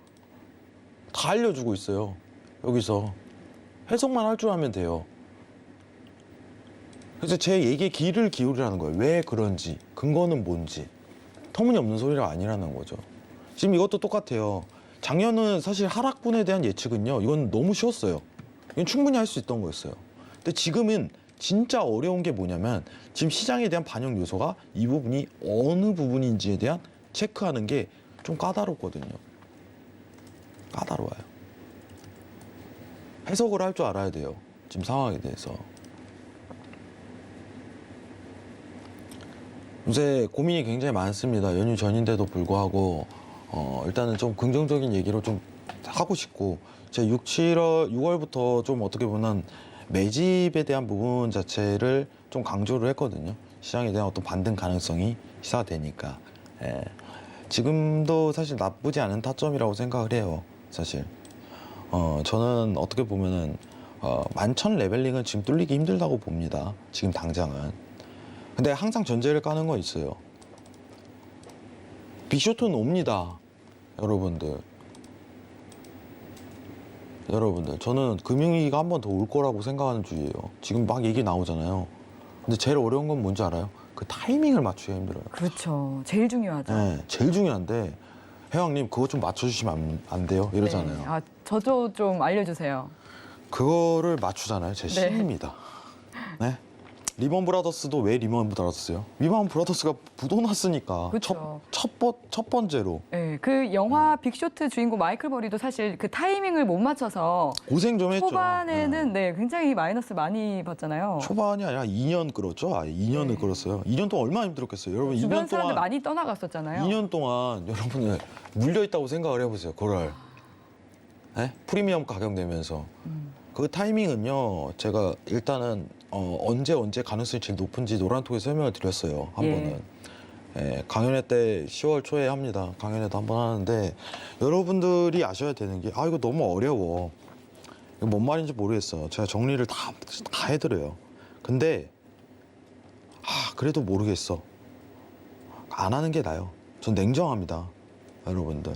다 알려주고 있어요. 여기서 해석만 할 줄 알면 돼요. 그래서 제 얘기에 귀를 기울이라는 거예요. 왜 그런지, 근거는 뭔지. 터무니없는 소리가 아니라는 거죠. 지금 이것도 똑같아요. 작년은 사실 하락분에 대한 예측은요, 이건 너무 쉬웠어요. 이건 충분히 할 수 있던 거였어요. 근데 지금은 진짜 어려운 게 뭐냐면 지금 시장에 대한 반영 요소가 이 부분이 어느 부분인지에 대한 체크하는 게 좀 까다롭거든요. 까다로워요. 해석을 할 줄 알아야 돼요. 지금 상황에 대해서. 요새 고민이 굉장히 많습니다. 연휴 전인데도 불구하고 일단은 좀 긍정적인 얘기로 좀 하고 싶고, 제가 6월부터 좀 어떻게 보면 매집에 대한 부분 자체를 좀 강조를 했거든요. 시장에 대한 어떤 반등 가능성이 시사되니까. 예. 지금도 사실 나쁘지 않은 타점이라고 생각을 해요. 사실. 저는 어떻게 보면은 11,000 레벨링은 지금 뚫리기 힘들다고 봅니다. 지금 당장은. 근데 항상 전제를 까는 건 있어요. 빅쇼트는 옵니다. 여러분들, 저는 금융위기가 한 번 더 올 거라고 생각하는 주의예요. 지금 막 얘기 나오잖아요. 근데 제일 어려운 건 뭔지 알아요? 그 타이밍을 맞추기가 힘들어요. 그렇죠. 제일 중요하죠. 네, 제일 중요한데 혜왕님 그거 좀 맞춰주시면 안 돼요? 이러잖아요. 네. 저도 좀 알려주세요. 그거를 맞추잖아요. 제 네. 신입니다. 네? 리먼 브라더스도 왜 리먼 브라더스요? 리먼 브라더스가 부도 났으니까. 그렇죠. 첫 번째로 네, 그 영화 빅쇼트 주인공 마이클 버리도 사실 그 타이밍을 못 맞춰서 고생 좀 했죠. 초반에는 굉장히 마이너스 많이 봤잖아요. 초반이 아니라 2년 끌었죠. 아예 2년을 네. 끌었어요. 2년 동안 얼마나 힘들었겠어요. 여러분 주변 2년 사람들 동안 많이 떠나갔었잖아요. 2년 동안 여러분을 물려 있다고 생각을 해보세요. 그걸 네? 프리미엄 가격 내면서 그 타이밍은요. 제가 일단은 언제 가능성이 제일 높은지 노란톡에 설명을 드렸어요. 한 예. 번은. 예, 강연회 때 10월 초에 합니다. 강연회도 한 번 하는데 여러분들이 아셔야 되는 게 이거 너무 어려워. 이거 뭔 말인지 모르겠어. 제가 정리를 다 해드려요. 근데 그래도 모르겠어. 안 하는 게 나아요. 전 냉정합니다. 여러분들.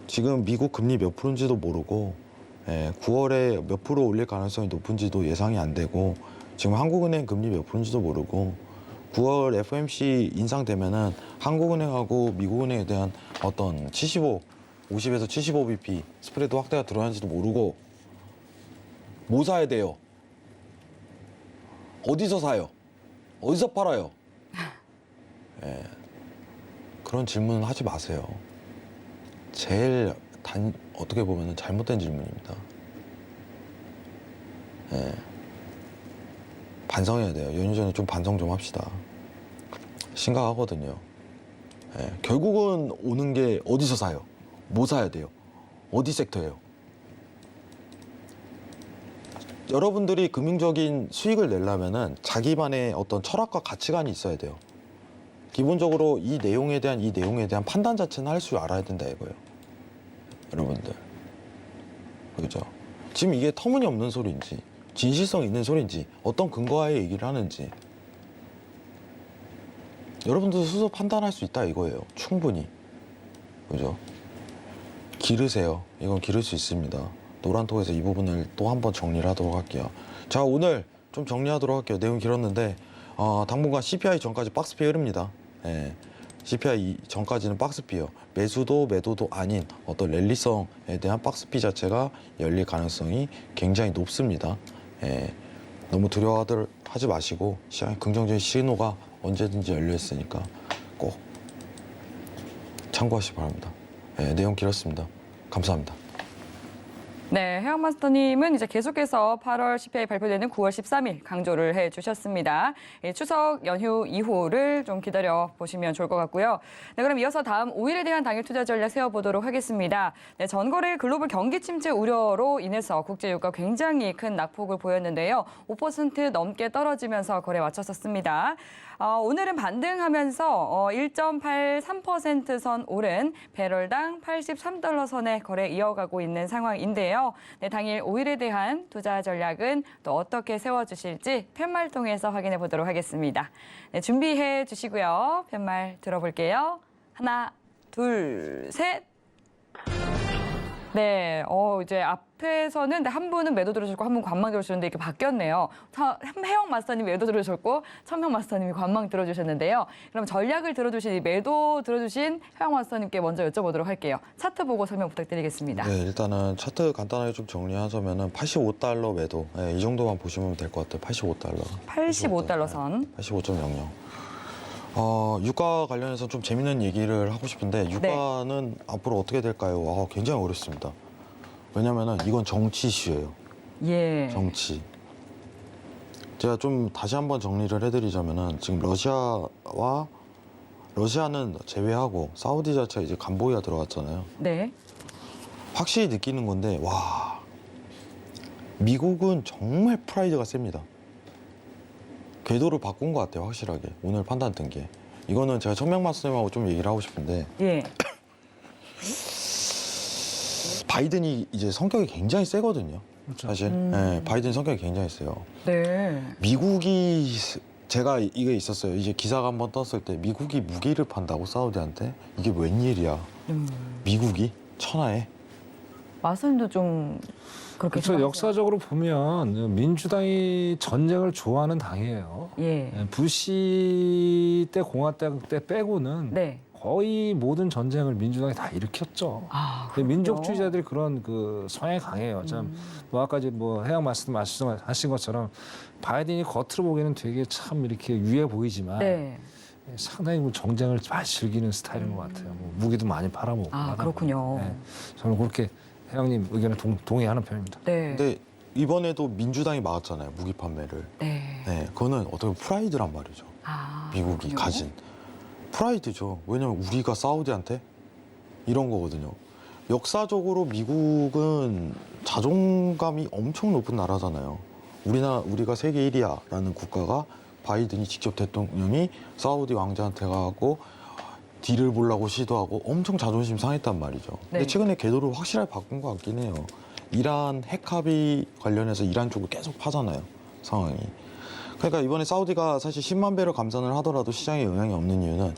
지금 미국 금리 몇 프로인지도 모르고 9월에 몇 프로 올릴 가능성이 높은지도 예상이 안 되고, 지금 한국은행 금리 몇 프로인지도 모르고, 9월 FOMC 인상되면은 한국은행하고 미국은행에 대한 어떤 50에서 75bp 스프레드 확대가 들어가는지도 모르고, 뭐 사야 돼요? 어디서 사요? 어디서 팔아요? 그런 질문은 하지 마세요. 제일 어떻게 보면 잘못된 질문입니다. 예. 반성해야 돼요. 연휴 전에 좀 반성 좀 합시다. 심각하거든요. 예. 결국은 오는 게 어디서 사요? 뭐 사야 돼요? 어디 섹터예요? 여러분들이 금융적인 수익을 내려면은 자기만의 어떤 철학과 가치관이 있어야 돼요. 기본적으로 이 내용에 대한 판단 자체는 할 줄 알아야 된다 이거예요. 여러분들. 그죠? 지금 이게 터무니없는 소리인지, 진실성 있는 소리인지, 어떤 근거하에 얘기를 하는지 여러분들 스스로 판단할 수 있다 이거예요. 충분히. 그죠? 기르세요. 이건 기를 수 있습니다. 노란톡에서 이 부분을 또 한번 정리를 하도록 할게요. 자, 오늘 좀 정리하도록 할게요. 내용 길었는데 당분간 CPI 전까지 박스피 흐릅니다. 예. CPI 전까지는 박스피요. 매수도 매도도 아닌 어떤 랠리성에 대한 박스피 자체가 열릴 가능성이 굉장히 높습니다. 예. 너무 두려워하지 마시고 시장에 긍정적인 신호가 언제든지 열려 있으니까 꼭 참고하시기 바랍니다. 예, 내용 길었습니다. 감사합니다. 네, 해양마스터님은 이제 계속해서 8월 CPI 발표되는 9월 13일 강조를 해주셨습니다. 추석 연휴 이후를 좀 기다려 보시면 좋을 것 같고요. 네, 그럼 이어서 다음 5일에 대한 당일 투자 전략 세워보도록 하겠습니다. 네, 전거래 글로벌 경기 침체 우려로 인해서 국제유가 굉장히 큰 낙폭을 보였는데요. 5% 넘게 떨어지면서 거래 마쳤었습니다. 오늘은 반등하면서 1.83% 선 오른 배럴당 83달러 선의 거래 이어가고 있는 상황인데요. 네, 당일 5일에 대한 투자 전략은 또 어떻게 세워주실지 팻말 통해서 확인해 보도록 하겠습니다. 네, 준비해 주시고요. 팻말 들어볼게요. 하나, 둘, 셋. 네, 이제 앞에서는 한 분은 매도 들어주셨고 한 분 관망 들어주셨는데 이렇게 바뀌었네요. 해영 마스터님이 매도 들어주셨고 천명 마스터님이 관망 들어주셨는데요. 그럼 전략을 들어주신 매도 들어주신 해영 마스터님께 먼저 여쭤보도록 할게요. 차트 보고 설명 부탁드리겠습니다. 네, 일단은 차트 간단하게 좀 정리하자면은 85달러 매도. 네, 이 정도만 보시면 될 것 같아요. 85달러. 85달러 선. 85.00. 유가 관련해서 좀 재밌는 얘기를 하고 싶은데 유가는 앞으로 어떻게 될까요? 굉장히 어렵습니다. 왜냐면은 이건 정치 이슈예요. 예. 정치. 제가 좀 다시 한번 정리를 해드리자면은 지금 러시아는 제외하고 사우디 자체가 이제 간보기가 들어갔잖아요. 네. 확실히 느끼는 건데 와, 미국은 정말 프라이드가 셉니다. 궤도를 바꾼 것 같아요, 확실하게. 오늘 판단 든 게. 이거는 제가 천명 마스터님하고 좀 얘기를 하고 싶은데 예. 바이든이 이제 성격이 굉장히 세거든요. 그렇죠. 사실. 네, 바이든 성격이 굉장히 세요. 네. 미국이 제가 이게 있었어요. 이제 기사가 한번 떴을 때 미국이 무기를 판다고 사우디한테 이게 웬일이야. 미국이 천하에. 마스터님도 좀 그렇게 그렇죠. 생각하세요? 역사적으로 보면 민주당이 전쟁을 좋아하는 당이에요. 예. 부시 때 공화 때 빼고는 네. 거의 모든 전쟁을 민주당이 다 일으켰죠. 아, 근데 민족주의자들이 그런 그 성향이 강해요. 참, 뭐 아까 뭐 해양 말씀하신 것처럼 바이든이 겉으로 보기에는 되게 참 이렇게 유해 보이지만 네. 상당히 뭐 정쟁을 많이 즐기는 스타일인 것 같아요. 뭐 무기도 많이 팔아먹고. 아, 하다 그렇군요. 보니. 네. 저는 그렇게 해양님 의견에 동의하는 편입니다. 네. 근데 이번에도 민주당이 막았잖아요. 무기 판매를. 네. 네, 그거는 어떻게 보면 프라이드란 말이죠. 아, 미국이 그렇군요. 가진 프라이드죠. 왜냐면 우리가 사우디한테 이런 거거든요. 역사적으로 미국은 자존감이 엄청 높은 나라잖아요. 우리가 세계 1위야라는 국가가 바이든이 직접 대통령이 사우디 왕자한테 가고 딜을 보려고 시도하고 엄청 자존심 상했단 말이죠. 근데 네. 최근에 궤도를 확실하게 바꾼 것 같긴 해요. 이란 핵 합의 관련해서 이란 쪽을 계속 파잖아요. 상황이. 그러니까 이번에 사우디가 사실 10만 배럴 감산을 하더라도 시장에 영향이 없는 이유는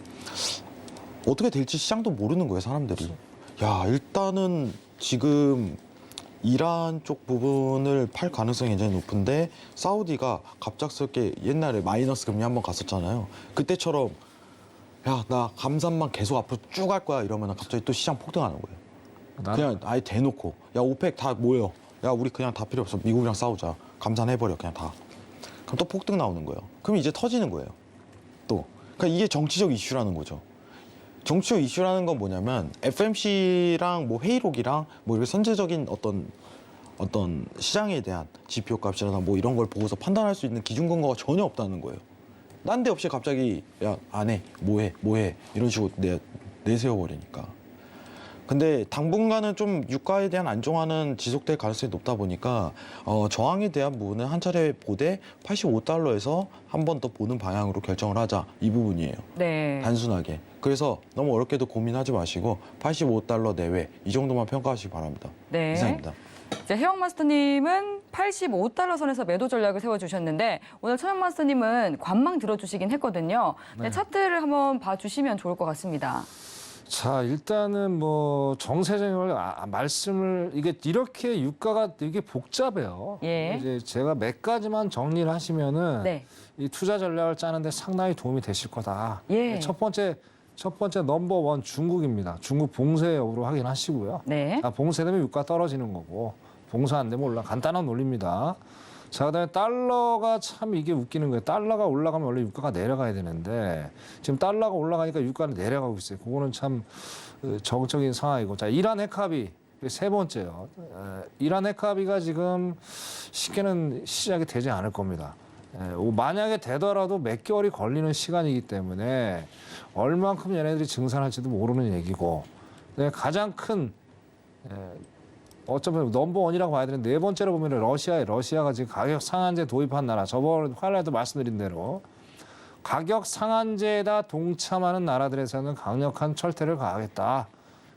어떻게 될지 시장도 모르는 거예요, 사람들이. 야, 일단은 지금 이란 쪽 부분을 팔 가능성이 굉장히 높은데 사우디가 갑작스럽게 옛날에 마이너스 금리 한번 갔었잖아요. 그때처럼 야, 나 감산만 계속 앞으로 쭉 할 거야 이러면 갑자기 또 시장 폭등하는 거예요. 그냥 아예 대놓고 야, 오펙 다 모여. 야, 우리 그냥 다 필요 없어. 미국이랑 싸우자. 감산해버려, 그냥 다. 그럼 또 폭등 나오는 거예요. 그럼 이제 터지는 거예요. 또. 그러니까 이게 정치적 이슈라는 거죠. 정치적 이슈라는 건 뭐냐면 FMC랑 뭐 회의록이랑 뭐 이렇게 선제적인 어떤 시장에 대한 지표값이나 뭐 이런 걸 보고서 판단할 수 있는 기준 근거가 전혀 없다는 거예요. 난데없이 갑자기 야 안 해, 뭐해 이런 식으로 내세워 버리니까. 근데 당분간은 좀 유가에 대한 안정화는 지속될 가능성이 높다 보니까 저항에 대한 부분은 한 차례 보되 85달러에서 한 번 더 보는 방향으로 결정을 하자, 이 부분이에요. 네. 단순하게. 그래서 너무 어렵게도 고민하지 마시고 85달러 내외 이 정도만 평가하시기 바랍니다. 네. 이상입니다. 이제 해영 마스터님은 85달러 선에서 매도 전략을 세워주셨는데 오늘 천영 마스터님은 관망 들어주시긴 했거든요. 네, 차트를 한번 봐주시면 좋을 것 같습니다. 자, 일단은 뭐 정세정을 말씀을 이게 이렇게 유가가 되게 복잡해요. 예. 이제 제가 몇 가지만 정리를 하시면은 네. 이 투자 전략을 짜는데 상당히 도움이 되실 거다. 예. 첫 번째 넘버원 중국입니다. 중국 봉쇄 여부로 확인하시고요. 네. 자, 봉쇄되면 유가 떨어지는 거고 봉쇄 안 되면 간단한 논리입니다. 자, 그다음에 달러가 참 이게 웃기는 거예요. 달러가 올라가면 원래 유가가 내려가야 되는데 지금 달러가 올라가니까 유가는 내려가고 있어요. 그거는 참 정적인 상황이고. 자, 이란 핵합의 세 번째요. 이란 핵합의가 지금 쉽게는 시작이 되지 않을 겁니다. 만약에 되더라도 몇 개월이 걸리는 시간이기 때문에 얼만큼 얘네들이 증산할지도 모르는 얘기고, 가장 큰 어쩌면 넘버원이라고 봐야 되는데 네 번째로 보면 러시아가 지금 가격 상한제 도입한 나라. 저번 화요일에도 말씀드린 대로 가격 상한제에다 동참하는 나라들에서는 강력한 철퇴를 가하겠다.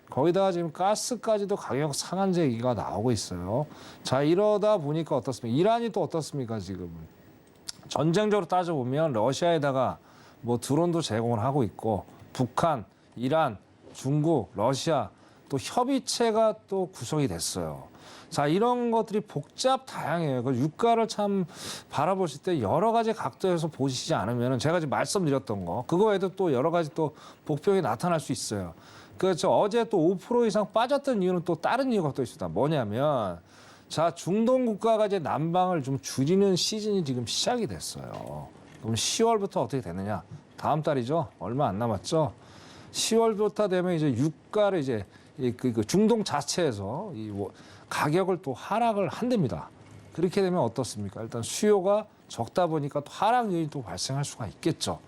거기다가 지금 가스까지도 가격 상한제 얘기가 나오고 있어요. 자, 이러다 보니까 어떻습니까? 이란이 또 어떻습니까? 지금 전쟁적으로 따져보면 러시아에다가 뭐 드론도 제공을 하고 있고, 북한, 이란, 중국, 러시아 또 협의체가 또 구성이 됐어요. 자, 이런 것들이 다양해요. 그 유가를 참 바라보실 때 여러 가지 각도에서 보시지 않으면 제가 지금 말씀드렸던 거, 그거 외에도 또 여러 가지 또 복병이 나타날 수 있어요. 그렇죠. 어제 또 5% 이상 빠졌던 이유는 또 다른 이유가 또 있습니다. 뭐냐면, 자, 중동 국가가 이제 난방을 좀 줄이는 시즌이 지금 시작이 됐어요. 그럼 10월부터 어떻게 되느냐? 다음 달이죠. 얼마 안 남았죠. 10월부터 되면 이제 유가를 이제 그 중동 자체에서 가격을 또 하락을 한답니다. 그렇게 되면 어떻습니까? 일단 수요가 적다 보니까 또 하락 요인이 또 발생할 수가 있겠죠.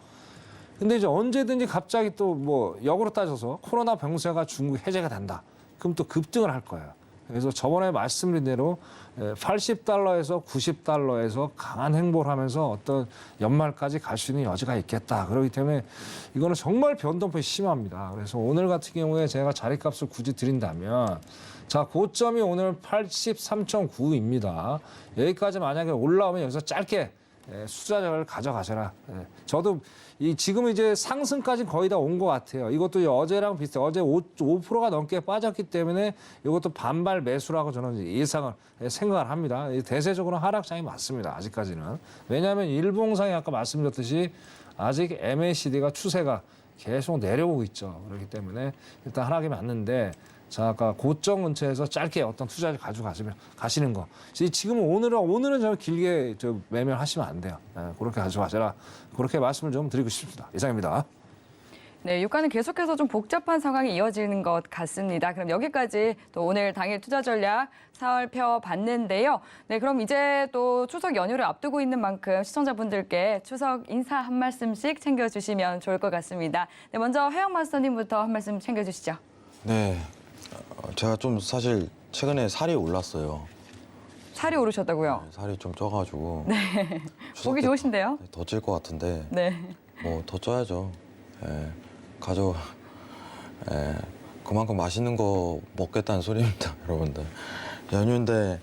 근데 이제 언제든지 갑자기 또 뭐 역으로 따져서 코로나 병세가 중국 해제가 된다. 그럼 또 급등을 할 거예요. 그래서 저번에 말씀드린 대로 80달러에서 90달러에서 강한 행보를 하면서 어떤 연말까지 갈 수 있는 여지가 있겠다. 그렇기 때문에 이거는 정말 변동폭이 심합니다. 그래서 오늘 같은 경우에 제가 자리값을 굳이 드린다면, 자, 고점이 오늘 83.9입니다. 여기까지 만약에 올라오면 여기서 짧게 투자자를 가져가셔라. 저도 지금 이제 상승까지 거의 다 온 것 같아요. 이것도 어제랑 비슷해요. 어제 5%가 넘게 빠졌기 때문에 이것도 반발 매수라고 저는 생각을 합니다. 대세적으로 하락장이 맞습니다. 아직까지는. 왜냐하면 일봉상에 아까 말씀드렸듯이 아직 MACD가 추세가 계속 내려오고 있죠. 그렇기 때문에 일단 하락이 맞는데, 자, 아까 고점 근처에서 짧게 어떤 투자를 가시는 거. 지금은 오늘은 저 길게 매매를 하시면 안 돼요. 그렇게 가져가셔라. 그렇게 말씀을 좀 드리고 싶습니다. 이상입니다. 네, 유가는 계속해서 좀 복잡한 상황이 이어지는 것 같습니다. 그럼 여기까지 또 오늘 당일 투자 전략 살펴봤는데요. 네, 그럼 이제 또 추석 연휴를 앞두고 있는 만큼 시청자분들께 추석 인사 한 말씀씩 챙겨주시면 좋을 것 같습니다. 네, 먼저 해영 마스터님부터 한 말씀 챙겨주시죠. 네, 제가 좀 사실 최근에 살이 올랐어요. 살이 오르셨다고요? 네, 살이 좀 쪄가지고. 네, 보기 좋으신데요? 더 찔 것 같은데. 네. 뭐 더 쪄야죠. 그만큼 맛있는 거 먹겠다는 소리입니다, 여러분들. 연휴인데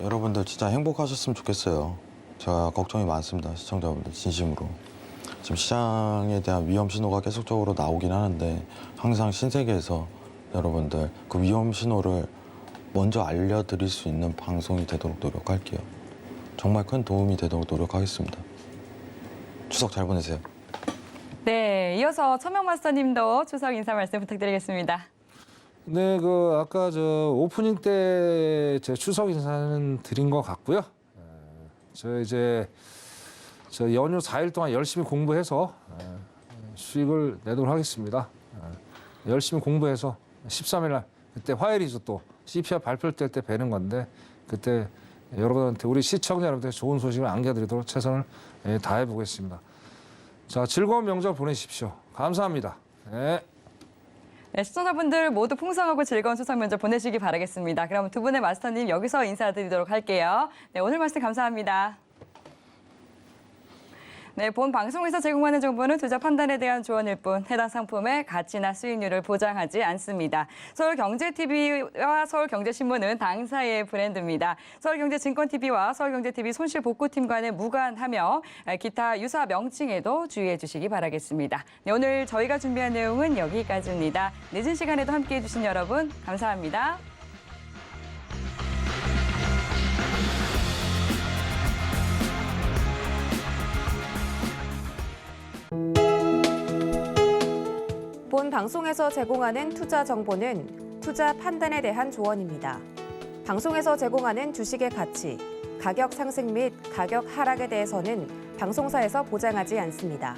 여러분들 진짜 행복하셨으면 좋겠어요. 제가 걱정이 많습니다, 시청자분들 진심으로. 지금 시장에 대한 위험 신호가 계속적으로 나오긴 하는데 항상 신세계에서 여러분들 그 위험 신호를 먼저 알려드릴 수 있는 방송이 되도록 노력할게요. 정말 큰 도움이 되도록 노력하겠습니다. 추석 잘 보내세요. 네, 이어서 천명 마스터님도 추석 인사 말씀 부탁드리겠습니다. 네, 아까 오프닝 때 제 추석 인사는 드린 것 같고요. 저 연휴 4일 동안 열심히 공부해서 수익을 내도록 하겠습니다. 열심히 공부해서 13일 날 그때 화요일이죠. 또 CPR 발표될 때 뵈는 건데 그때 여러분한테 우리 시청자 여러분한테 좋은 소식을 안겨드리도록 최선을 다해 보겠습니다. 자, 즐거운 명절 보내십시오. 감사합니다. 네. 네, 시청자분들 모두 풍성하고 즐거운 추석 명절 보내시기 바라겠습니다. 그럼 두 분의 마스터님 여기서 인사드리도록 할게요. 네, 오늘 말씀 감사합니다. 네, 본 방송에서 제공하는 정보는 투자 판단에 대한 조언일 뿐 해당 상품의 가치나 수익률을 보장하지 않습니다. 서울경제TV와 서울경제신문은 당사의 브랜드입니다. 서울경제증권TV와 서울경제TV 손실복구팀과는 무관하며 기타 유사 명칭에도 주의해 주시기 바라겠습니다. 네, 오늘 저희가 준비한 내용은 여기까지입니다. 늦은 시간에도 함께해 주신 여러분 감사합니다. 본 방송에서 제공하는 투자 정보는 투자 판단에 대한 조언입니다. 방송에서 제공하는 주식의 가치, 가격 상승 및 가격 하락에 대해서는 방송사에서 보장하지 않습니다.